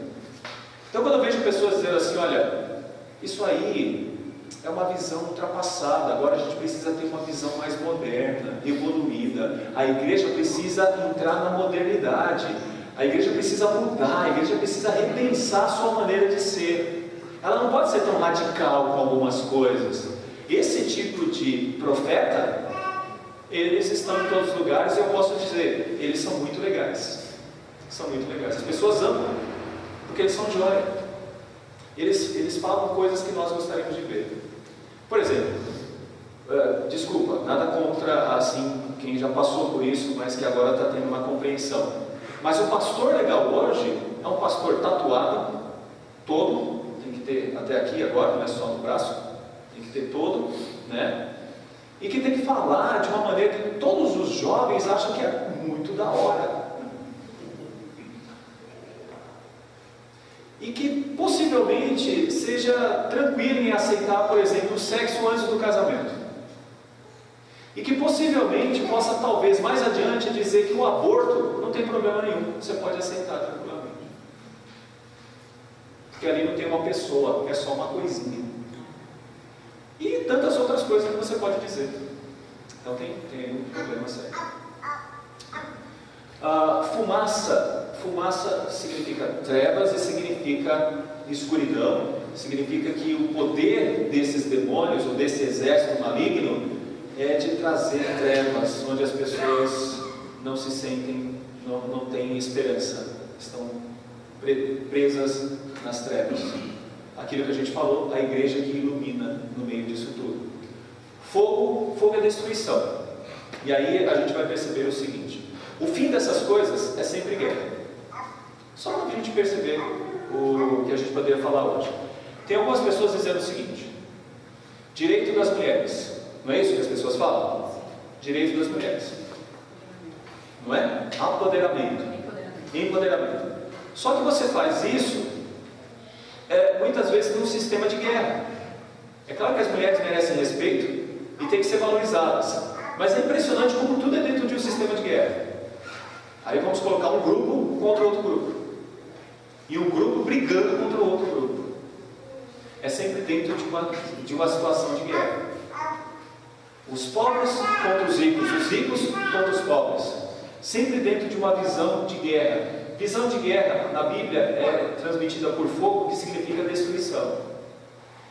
Então quando eu vejo pessoas dizendo assim, olha, isso aí é uma visão ultrapassada, agora a gente precisa ter uma visão mais moderna, evoluída, a igreja precisa entrar na modernidade, a igreja precisa mudar, a igreja precisa repensar a sua maneira de ser. Ela não pode ser tão radical com algumas coisas. Esse tipo de profeta, eles estão em todos os lugares, e eu posso dizer, eles são muito legais. São muito legais. As pessoas amam, porque eles são joia. Eles falam coisas que nós gostaríamos de ver. Por exemplo, desculpa, nada contra assim quem já passou por isso, mas que agora está tendo uma compreensão. Mas o pastor legal hoje é um pastor tatuado, todo, tem que ter até aqui agora, não é só no braço, tem que ter todo, né? E que tem que falar de uma maneira que todos os jovens acham que é muito da hora. E que possivelmente seja tranquilo em aceitar, por exemplo, o sexo antes do casamento. E que possivelmente possa, talvez, mais adiante, dizer que o aborto não tem problema nenhum, você pode aceitar tranquilamente. Porque ali não tem uma pessoa, é só uma coisinha. E tantas outras coisas que você pode dizer. Então tem um problema sério. Fumaça significa trevas e significa escuridão. Significa que o poder desses demônios ou desse exército maligno é de trazer trevas, onde as pessoas não se sentem, não têm esperança, estão presas nas trevas. Aquilo que a gente falou, a igreja que ilumina no meio disso tudo. Fogo é destruição. E aí a gente vai perceber o seguinte: o fim dessas coisas é sempre guerra. Só para a gente perceber o que a gente poderia falar hoje. Tem algumas pessoas dizendo o seguinte: direito das mulheres. Não é isso que as pessoas falam? Direito das mulheres. Não é? Apoderamento. Empoderamento. Só que você faz isso muitas vezes num sistema de guerra. É claro que as mulheres merecem respeito e têm que ser valorizadas, mas é impressionante como tudo é dentro de um sistema de guerra. Aí vamos colocar um grupo contra outro grupo. E um grupo brigando contra o outro grupo. É sempre dentro de uma situação de guerra. Os pobres contra os ricos contra os pobres. Sempre dentro de uma visão de guerra. Visão de guerra na Bíblia é transmitida por fogo, que significa destruição.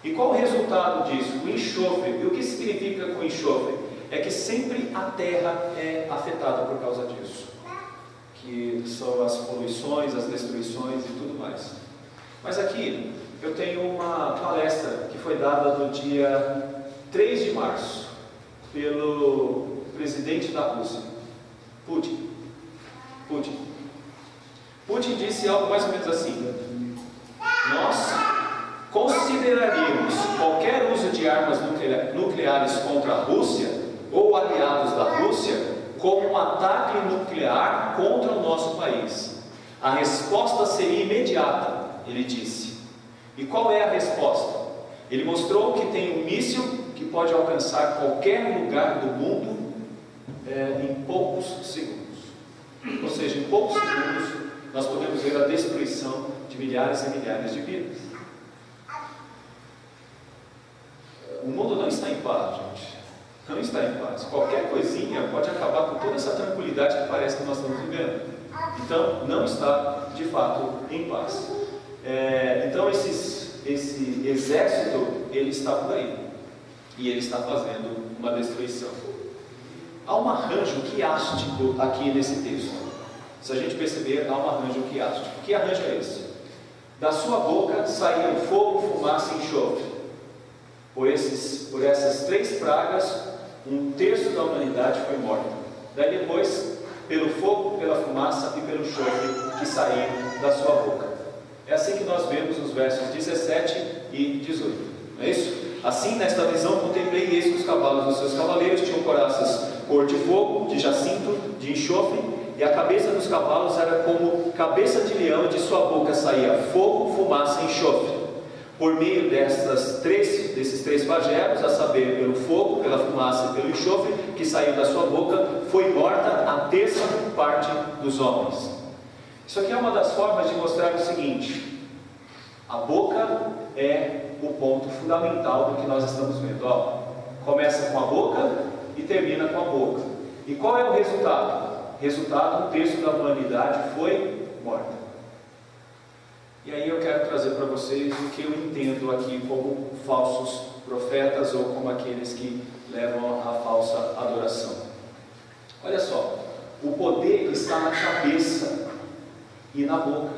E qual o resultado disso? O enxofre. E o que significa com enxofre? É que sempre a terra é afetada por causa disso. Que são as poluições, as destruições e tudo mais. Mas aqui eu tenho uma palestra que foi dada no dia 3 de março pelo presidente da Rússia, Putin. Putin disse algo mais ou menos assim: nós consideraríamos qualquer uso de armas nucleares contra a Rússia ou aliados da Rússia como um ataque nuclear contra o nosso país. A resposta seria imediata, ele disse. E qual é a resposta? Ele mostrou que tem um míssil que pode alcançar qualquer lugar do mundo em poucos segundos. Ou seja, em poucos segundos nós podemos ver a destruição de milhares e milhares de vidas. O mundo não está em paz, gente. Não está em paz. Qualquer coisinha pode acabar com toda essa tranquilidade que parece que nós estamos vivendo. Então, não está de fato em paz. Então, esse exército, ele está por aí. E ele está fazendo uma destruição. Há um arranjo quiástico aqui nesse texto. Se a gente perceber, há um arranjo quiástico. Que arranjo é esse? Da sua boca saíam fogo, fumaça e enxofre. Por essas 3 pragas, 1/3 da humanidade foi morta. Daí depois, pelo fogo, pela fumaça e pelo enxofre que saíam da sua boca. É assim que nós vemos os versos 17 e 18. Não é isso? Assim, nesta visão, contemplei e eis que os cavalos dos seus cavaleiros tinham couraças cor de fogo, de jacinto, de enxofre, e a cabeça dos cavalos era como cabeça de leão, e de sua boca saía fogo, fumaça e enxofre. Por meio desses 3 flagelos, a saber, pelo fogo, pela fumaça e pelo enxofre, que saiu da sua boca, foi morta a 1/3 parte dos homens. Isso aqui é uma das formas de mostrar o seguinte: a boca é o ponto fundamental do que nós estamos vendo. Começa com a boca e termina com a boca. E qual é o resultado? Resultado: 1/3 da humanidade foi morta. E aí eu quero trazer para vocês o que eu entendo aqui como falsos profetas ou como aqueles que levam a falsa adoração. Olha só, o poder está na cabeça e na boca.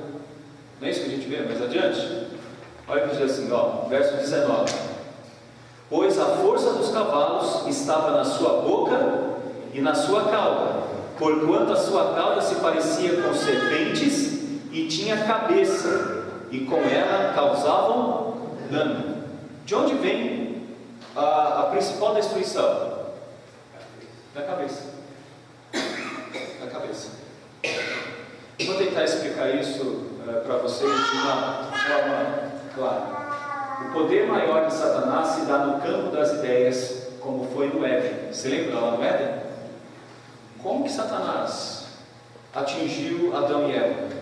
Não é isso que a gente vê mais adiante? Olha o que diz assim, verso 19: pois a força dos cavalos estava na sua boca e na sua cauda, porquanto a sua cauda se parecia com serpentes e tinha cabeça, e com ela causavam dano. De onde vem a principal destruição? Da cabeça. Da cabeça. Eu vou tentar explicar isso para vocês de uma forma clara. O poder maior de Satanás se dá no campo das ideias, como foi no Éden. Você lembra lá no Éden? Como que Satanás atingiu Adão e Eva?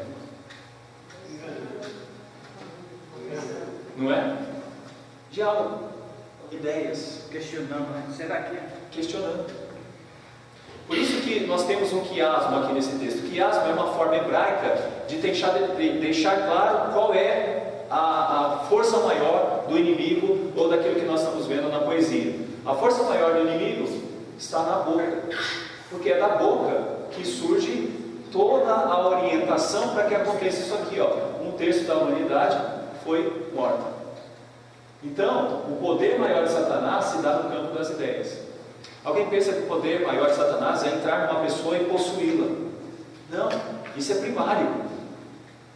Não é? Diálogo, ideias. Questionando, né? Será que é? Questionando. Por isso que nós temos um quiasmo aqui nesse texto. Quiasmo é uma forma hebraica de deixar claro qual é a força maior do inimigo ou daquilo que nós estamos vendo na poesia. A força maior do inimigo está na boca, porque é da boca que surge toda a orientação para que aconteça isso aqui. 1/3 da humanidade foi morta. Então, o poder maior de Satanás se dá no campo das ideias. Alguém pensa que o poder maior de Satanás é entrar numa pessoa e possuí-la. Não, isso é primário.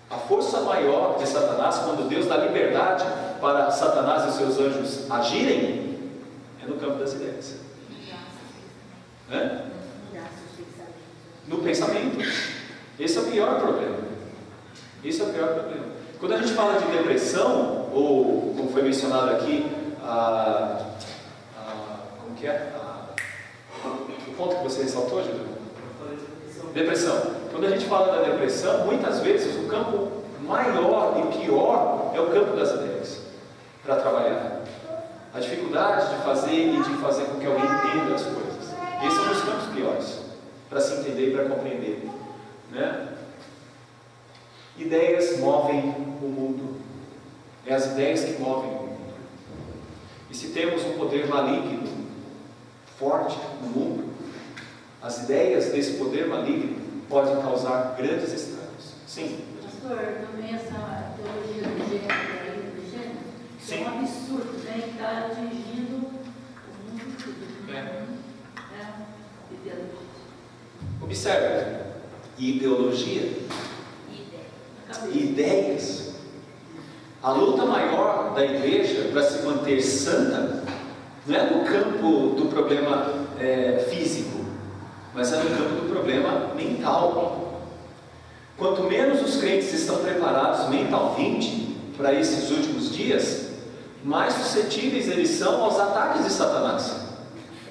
A força maior de Satanás, quando Deus dá liberdade para Satanás e seus anjos agirem, é no campo das ideias. No pensamento. Esse é o pior problema. Esse é o pior problema. Quando a gente fala de depressão, ou como foi mencionado aqui, como que é? O ponto que você ressaltou, Júlio? Depressão Depressão. Quando a gente fala da depressão, muitas vezes o campo maior e pior é o campo das ideias para trabalhar. A dificuldade de fazer e de fazer com que alguém entenda as coisas. Esses são os campos piores para se entender e para compreender, né? Ideias movem o mundo. É as ideias que movem o mundo. E se temos um poder maligno forte no mundo, as ideias desse poder maligno podem causar grandes estragos. Sim. Pastor, também essa teologia do gênero, Sim. é um absurdo, né? Que está atingindo o mundo todo. Ideologia. Observe, ideologia, ideias. A luta maior da igreja para se manter santa não é no campo do problema físico, mas é no campo do problema mental. Quanto menos os crentes estão preparados mentalmente para esses últimos dias, mais suscetíveis eles são aos ataques de Satanás.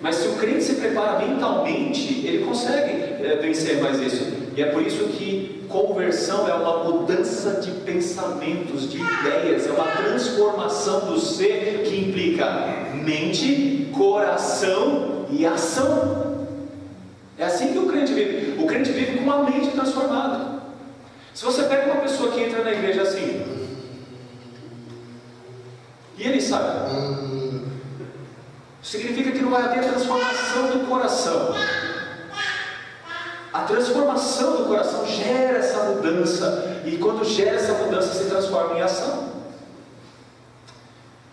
Mas se o crente se prepara mentalmente, ele consegue vencer mais isso. E é por isso que conversão é uma mudança de pensamentos, de ideias, é uma transformação do ser que implica mente, coração e ação. É assim que o crente vive. O crente vive com uma mente transformada. Se você pega uma pessoa que entra na igreja assim, e ele sabe, significa que não vai haver transformação do coração. A transformação do coração gera essa mudança, e quando gera essa mudança se transforma em ação.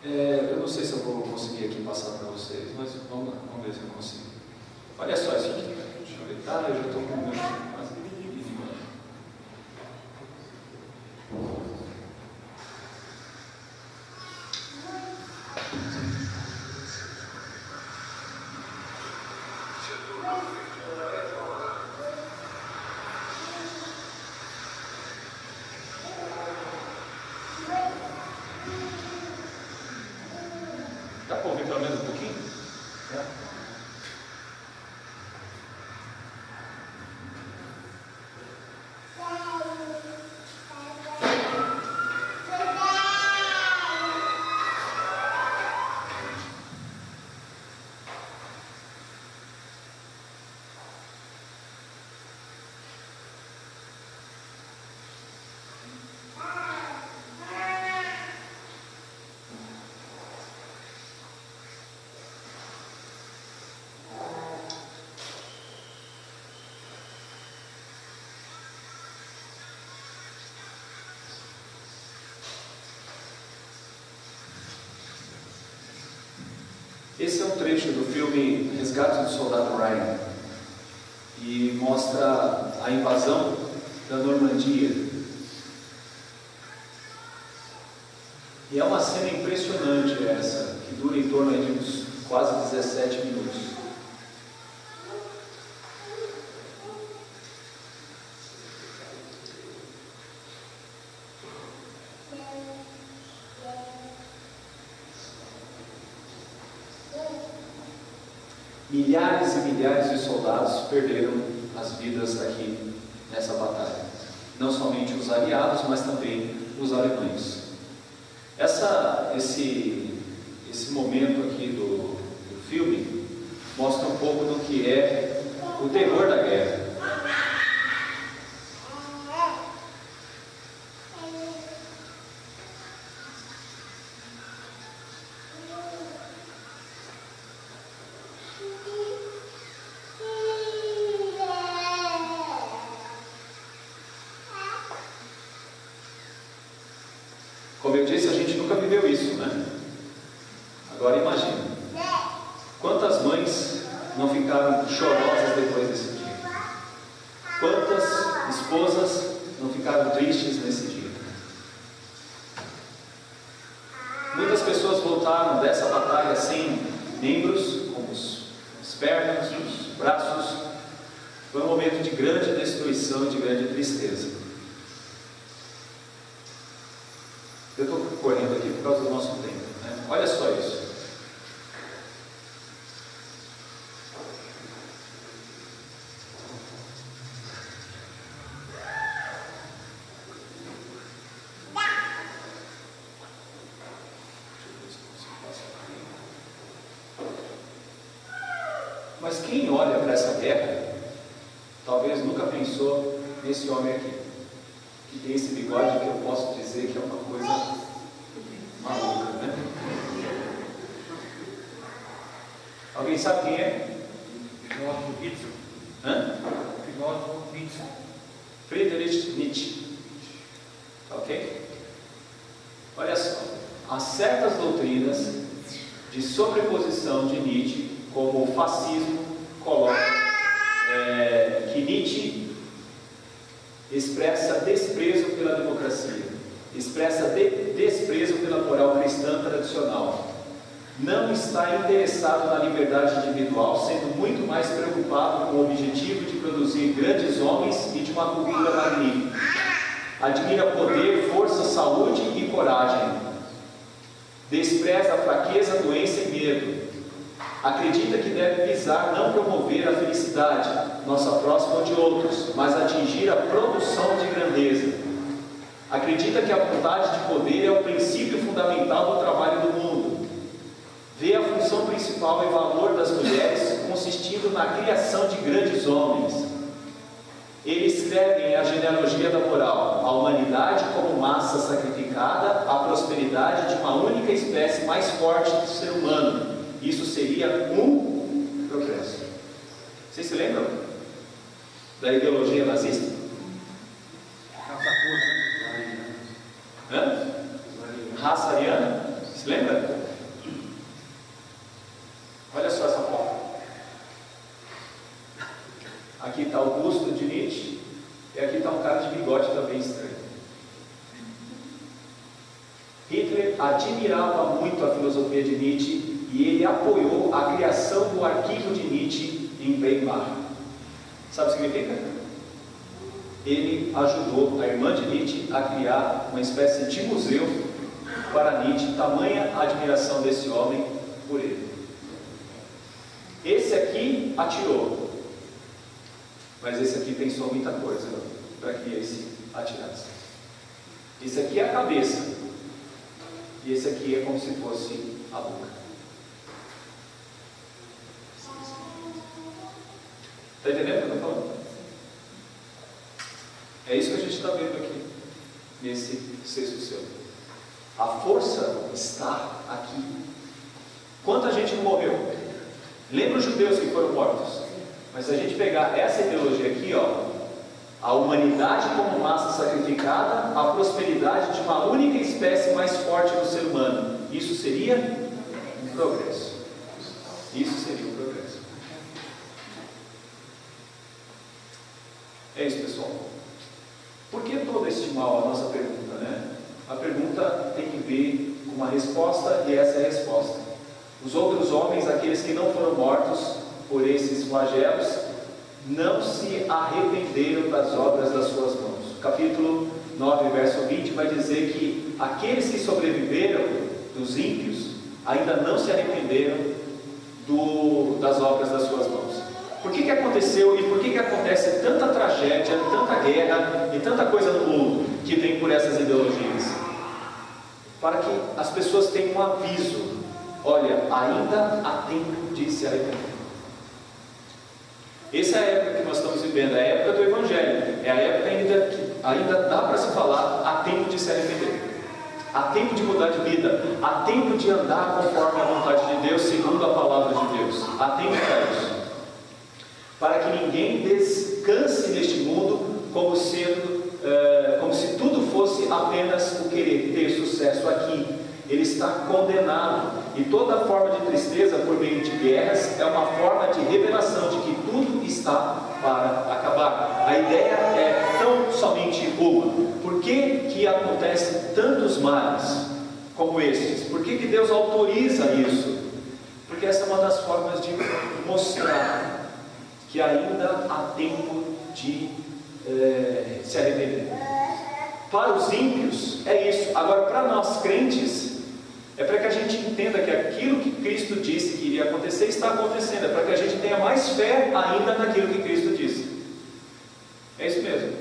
Eu não sei se eu vou conseguir aqui passar para vocês, mas vamos ver se eu consigo. Olha só isso aqui, deixa eu ver. Eu já estou com o meu quase dividido. Dá para ouvir pelo menos um pouquinho? Esse é um trecho do filme Resgate do Soldado Ryan e mostra a invasão da Normandia. E é uma cena impressionante essa, que dura em torno de uns quase 17 minutos. Milhares e milhares de soldados perderam as vidas aqui nessa batalha. Não somente os aliados, mas também os alemães. Esse momento aqui do filme mostra um pouco do que é o terror da guerra. Como eu disse, a gente nunca viveu isso, né? Agora imagina, quantas mães não ficaram chorosas depois desse dia? Quantas esposas não ficaram tristes nesse dia? Muitas pessoas voltaram dessa batalha sem membros, como as pernas, os braços. Foi um momento de grande destruição e de grande tristeza. Eu estou correndo aqui por causa do nosso tempo, né? Olha só isso. Mas quem olha para essa guerra, talvez nunca pensou nesse homem aqui, que tem esse bigode que eu posso dizer que é uma coisa maluca, né? Alguém sabe quem é? Filósofo Nietzsche. Hã? Filósofo Nietzsche. Friedrich Nietzsche. Ok? Olha só, há certas doutrinas de sobreposição de Nietzsche, como o fascismo, coloca que Nietzsche expressa desprezo pela democracia, expressa desprezo pela moral cristã tradicional. Não está interessado na liberdade individual, sendo muito mais preocupado com o objetivo de produzir grandes homens e de uma cultura magnífica. Admira poder, força, saúde e coragem. Despreza a fraqueza, doença e medo. Acredita que deve visar não promover a felicidade, nossa próxima ou de outros, mas atingir a produção de grandeza. Acredita que a vontade de poder é o princípio fundamental do trabalho do mundo. Vê a função principal e valor das mulheres consistindo na criação de grandes homens. Ele escreve em A Genealogia da Moral: a humanidade como massa sacrificada, a prosperidade de uma única espécie mais forte do ser humano. Isso seria um progresso. Vocês se lembram da ideologia nazista? Raça ariana? Se lembra? Olha só essa foto. Aqui está o busto de Nietzsche e aqui está um cara de bigode também estranho. Hitler admirava muito a filosofia de Nietzsche e ele apoiou a criação do arquivo de Nietzsche em Weimar. Sabe o que significa? Ele ajudou a irmã de Nietzsche a criar uma espécie de museu para Nietzsche, tamanha a admiração desse homem por ele. Esse aqui atirou, mas esse aqui pensou muita coisa para que esse atirasse. Esse aqui é a cabeça, e esse aqui é como se fosse a boca. Está entendendo o que eu estou falando? É isso que a gente está vendo aqui, nesse sexto selo. A força está aqui. Quanta gente não morreu? Lembra os judeus que foram mortos? Mas se a gente pegar essa ideologia aqui, ó, a humanidade como massa sacrificada, a prosperidade de uma única espécie mais forte no ser humano, isso seria um progresso. Isso seria um progresso. É isso, pessoal. Por que todo este mal? A nossa pergunta, né? A pergunta tem que ver com uma resposta, e essa é a resposta. Os outros homens, aqueles que não foram mortos por esses flagelos, não se arrependeram das obras das suas mãos. Capítulo 9, verso 20 vai dizer que aqueles que sobreviveram dos ímpios ainda não se arrependeram das obras das suas mãos. Por que aconteceu e por que acontece tanta tragédia, tanta guerra e tanta coisa no mundo que vem por essas ideologias? Para que as pessoas tenham um aviso: olha, ainda há tempo de se arrepender. Essa é a época que nós estamos vivendo, é a época do Evangelho, é a época que ainda dá para se falar: há tempo de se arrepender, há tempo de mudar de vida, há tempo de andar conforme a vontade de Deus, segundo a palavra de Deus. Há tempo para isso, para que ninguém descanse neste mundo como se tudo fosse apenas o querer ter sucesso aqui. Ele está condenado, e toda forma de tristeza por meio de guerras é uma forma de revelação de que tudo está para acabar. A ideia é tão somente uma: por que acontecem tantos males como estes? Por que Deus autoriza isso? Porque essa é uma das formas de mostrar que ainda há tempo de se arrepender. Para os ímpios é isso. Agora, para nós crentes, é para que a gente entenda que aquilo que Cristo disse que iria acontecer está acontecendo. É para que a gente tenha mais fé ainda naquilo que Cristo disse. É isso mesmo.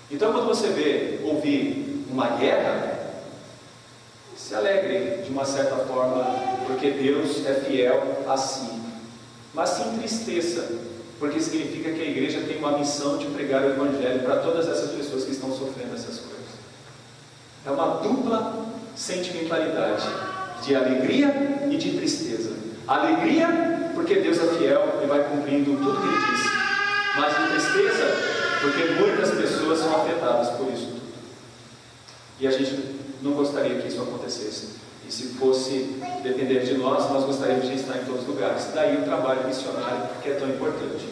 Então, quando você ouvir uma guerra, se alegre de uma certa forma, porque Deus é fiel a si. mas se entristeça, porque significa que a igreja tem uma missão de pregar o Evangelho para todas essas pessoas que estão sofrendo essas coisas. É uma dupla sentimentalidade, de alegria e de tristeza. Alegria, porque Deus é fiel e vai cumprindo tudo que Ele disse, mas de tristeza, porque muitas pessoas são afetadas por isso tudo. E a gente não gostaria que isso acontecesse. E se fosse depender de nós gostaríamos de estar em todos os lugares. Daí o trabalho missionário que é tão importante.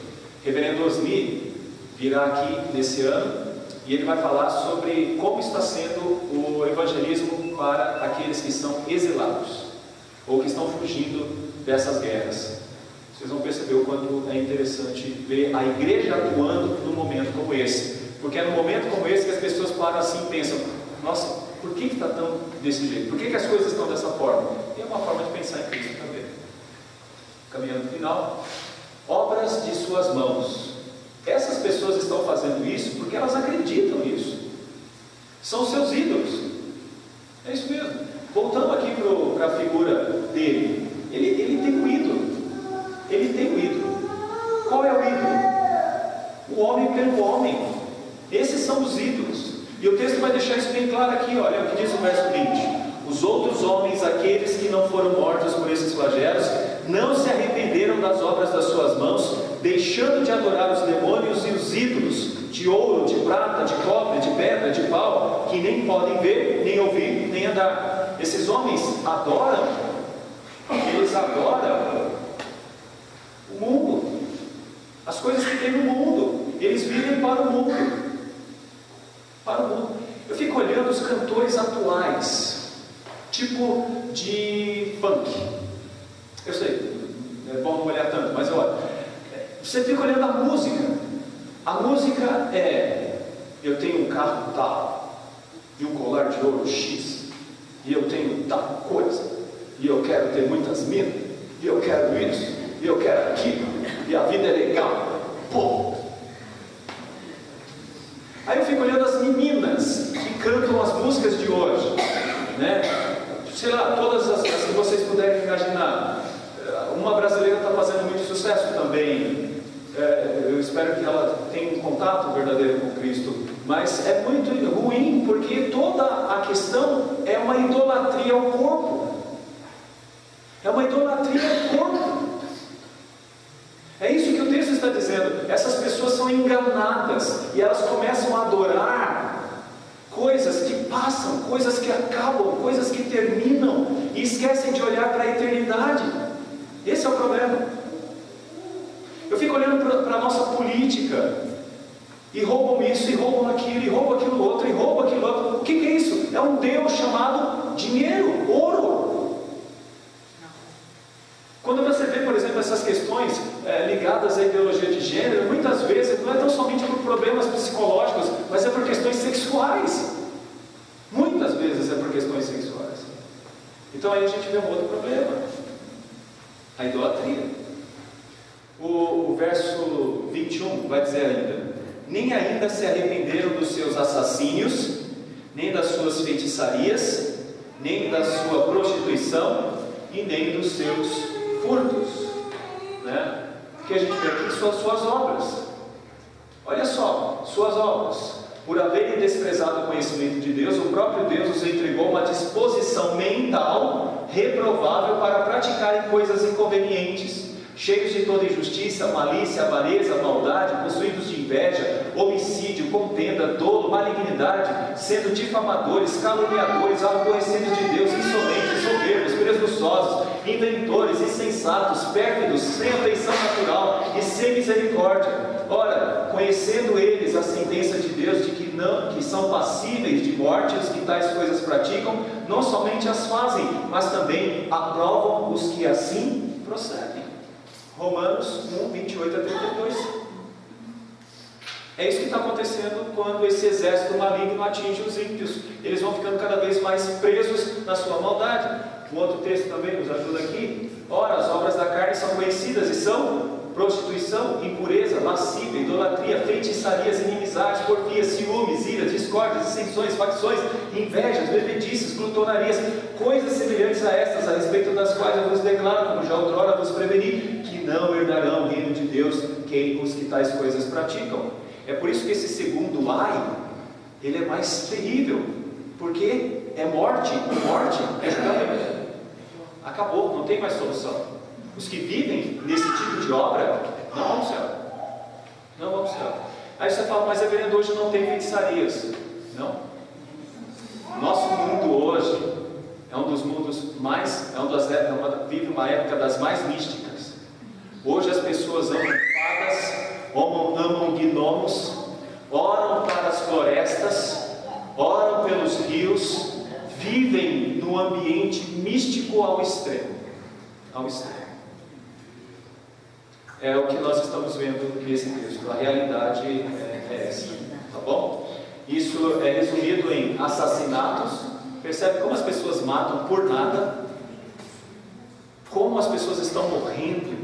Reverendo Osni virá aqui nesse ano e ele vai falar sobre como está sendo o evangelismo para aqueles que são exilados ou que estão fugindo dessas guerras. Vocês vão perceber o quanto é interessante ver a igreja atuando num momento como esse, porque é num momento como esse que as pessoas param assim e pensam: nossa, por que está tão desse jeito? Por que as coisas estão dessa forma? Tem uma forma de pensar em Cristo também. Caminhando no final, obras de suas mãos. Essas pessoas estão fazendo isso porque elas acreditam nisso. São seus ídolos. É isso mesmo. Voltando aqui para a figura dele, ele tem um ídolo. Ele tem um ídolo. Qual é o ídolo? O homem pelo homem. Esses são os ídolos. E o texto vai deixar isso bem claro aqui, olha o que diz o verso 20. Os outros homens, aqueles que não foram mortos por esses flagelos, não se arrependeram das obras das suas mãos, deixando de adorar os demônios e os ídolos, de ouro, de prata, de cobre, de pedra, de pau, que nem podem ver, nem ouvir, nem andar. Esses homens adoram, eles adoram o mundo, as coisas que tem no mundo, eles vivem para o mundo. Para o mundo. Eu fico olhando os cantores atuais, tipo de funk. Eu sei, é bom não olhar tanto, mas olha, você fica olhando a música. A música é: eu tenho um carro tal, e um colar de ouro X, e eu tenho tal coisa, e eu quero ter muitas minas, e eu quero isso, e eu quero aquilo, e a vida é legal. Pô! Aí eu fico olhando as meninas que cantam as músicas de hoje, né? Sei lá, todas as que vocês puderem imaginar. Uma brasileira está fazendo muito sucesso também. Eu espero que ela tenha um contato verdadeiro com Cristo. Mas é muito ruim, porque toda a questão é uma idolatria ao corpo. É uma idolatria ao corpo. É isso que o texto está dizendo. Essas pessoas são enganadas e elas começam a adorar coisas que passam, coisas que acabam, coisas que terminam e esquecem de olhar para a eternidade. Esse é o problema. Eu fico olhando para a nossa política e roubam isso, e roubam aquilo, e roubam aquilo outro, e roubam aquilo outro. O que é isso? É um Deus chamado dinheiro, ouro. Quando você vê, por exemplo, essas questões ligadas à ideologia de gênero, muitas vezes não é tão somente por problemas psicológicos, mas é por questões sexuais. Muitas vezes é por questões sexuais. Então aí a gente vê um outro problema: a idolatria. O verso 21 vai dizer ainda: nem ainda se arrependeram dos seus assassínios, nem das suas feitiçarias, nem da sua prostituição, e nem dos seus furtos, né? Que a gente vê aqui são suas obras. Olha só, suas obras. Por haverem desprezado o conhecimento de Deus, o próprio Deus os entregou uma disposição mental reprovável para praticarem coisas inconvenientes, cheios de toda injustiça, malícia, avareza, maldade, possuídos de inveja, homicídio, contenda, dolo, malignidade, sendo difamadores, caluniadores, aborrecidos de Deus, insolentes, soberbos, presunçosos, inventores, insensatos, pérfidos, sem afeição natural e sem misericórdia. Ora, conhecendo eles a sentença de Deus de que são passíveis de morte os que tais coisas praticam, não somente as fazem, mas também aprovam os que assim procedem. Romanos 1, 28 a 32. É isso que está acontecendo quando esse exército maligno atinge os ímpios. Eles vão ficando cada vez mais presos na sua maldade. Um outro texto também nos ajuda aqui. Ora, as obras da carne são conhecidas e são prostituição, impureza, lascívia, idolatria, feitiçarias, inimizades, porfias, ciúmes, iras, discórdias, dissensões, facções, invejas, bebedices, glutonarias, coisas semelhantes a estas, a respeito das quais eu vos declaro, como já outrora vos preveni, que não herdarão o reino de Deus os que tais coisas praticam. É por isso que esse segundo ai, ele é mais terrível, porque é morte é julgamento. Acabou, não tem mais solução. Os que vivem nesse tipo de obra não vão ao céu. Não vão ao céu. Aí você fala, mas reverendo, hoje não tem feitiçarias. Não. Nosso mundo hoje é um dos mundos mais, vive uma época das mais místicas. Hoje as pessoas amam fadas, amam gnomos, oram para as florestas, oram pelos rios, vivem num ambiente místico ao extremo. Ao extremo. É o que nós estamos vendo nesse texto. A realidade é essa. Tá bom? Isso é resumido em assassinatos. Percebe como as pessoas matam por nada? Como as pessoas estão morrendo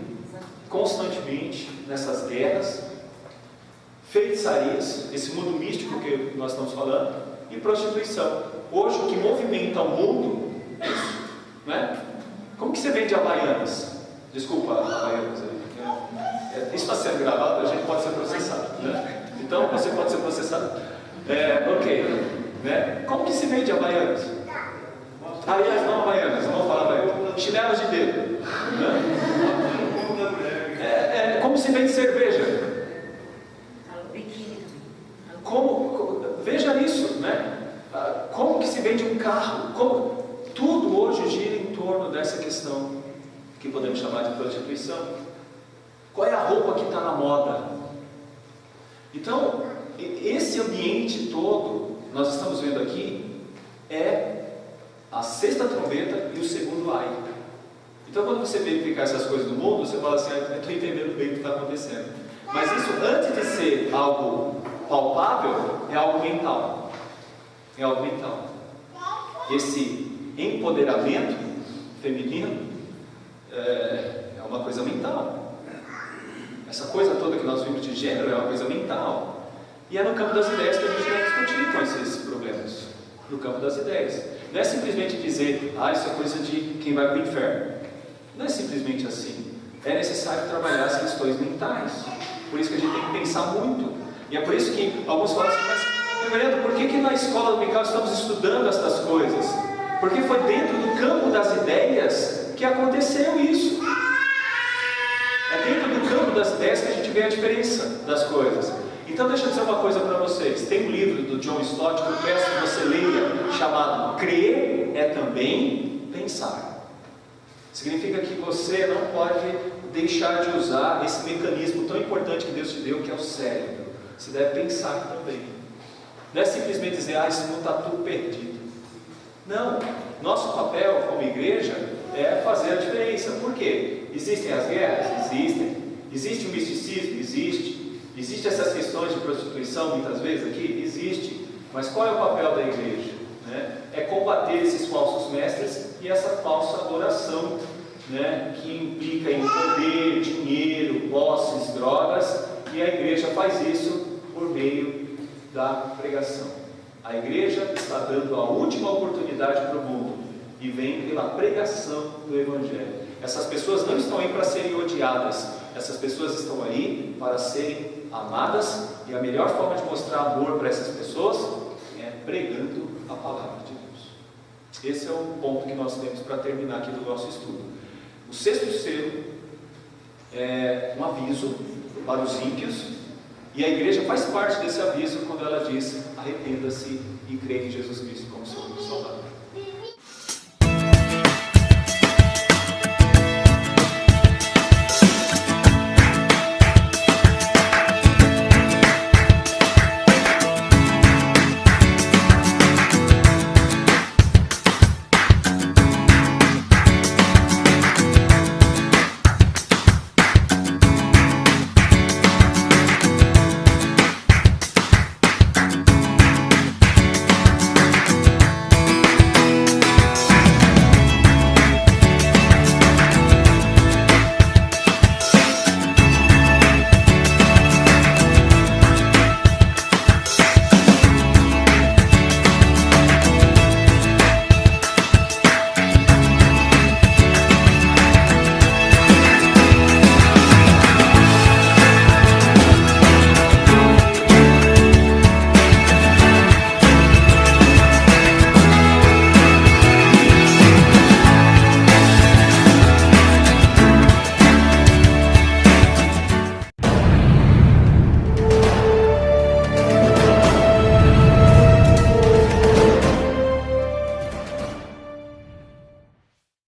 constantemente nessas guerras? Feitiçarias, esse mundo místico que nós estamos falando, e prostituição. Hoje o que movimenta o mundo é isso, né? Como que você vende Havaianas? Desculpa, Havaianas. Isso está sendo gravado, a gente pode ser processado, né? Então você pode ser processado. Ok, né? Como que se vende Havaianas? Aliás, não Havaianas, vamos falar Havaianas. Chinelos de dedo, né? Como se vende cerveja? Veja isso, né? Como que se vende um carro? Tudo hoje gira em torno dessa questão que podemos chamar de prostituição. Qual é a roupa que está na moda? Então, esse ambiente todo, nós estamos vendo aqui, é a sexta trombeta e o segundo ai. Então, quando você verificar essas coisas do mundo, você fala assim, eu estou entendendo bem o que está acontecendo. Mas isso, antes de ser algo palpável, é algo mental. É algo mental. Esse empoderamento feminino é uma coisa mental. Essa coisa toda que nós vimos de gênero é uma coisa mental. E é no campo das ideias que a gente vai discutir com esses problemas. No campo das ideias. Não é simplesmente dizer, isso é coisa de quem vai para o inferno. Não é simplesmente assim. É necessário trabalhar as questões mentais. Por isso que a gente tem que pensar muito. E é por isso que alguns falam assim, mas, reverendo, por que na escola dominical estamos estudando estas coisas? Porque foi dentro do campo das ideias que aconteceu isso. É dentro do campo das ideias que a gente vê a diferença das coisas. Então deixa eu dizer uma coisa para vocês. Tem um livro do John Stott que eu peço que você leia, chamado Crer é também pensar. Significa que você não pode deixar de usar esse mecanismo tão importante que Deus te deu, que é o cérebro. Você deve pensar também. Não é simplesmente dizer, esse mundo está tudo perdido. Não. Nosso papel como igreja é fazer a diferença. Por quê? Existem as guerras? Existem. Existe o misticismo? Existe. Existem essas questões de prostituição muitas vezes aqui? Existe. Mas qual é o papel da igreja? É combater esses falsos mestres e essa falsa adoração, que implica em poder, dinheiro, posses, drogas, e a igreja faz isso por meio da pregação. A igreja está dando a última oportunidade para o mundo e vem pela pregação do Evangelho. Essas pessoas não estão aí para serem odiadas, essas pessoas estão aí para serem amadas, e a melhor forma de mostrar amor para essas pessoas é pregando a palavra de Deus. Esse é o ponto que nós temos para terminar aqui do nosso estudo. O sexto selo é um aviso para os ímpios, e a igreja faz parte desse aviso quando ela diz: arrependa-se e creia em Jesus Cristo como Senhor e Salvador.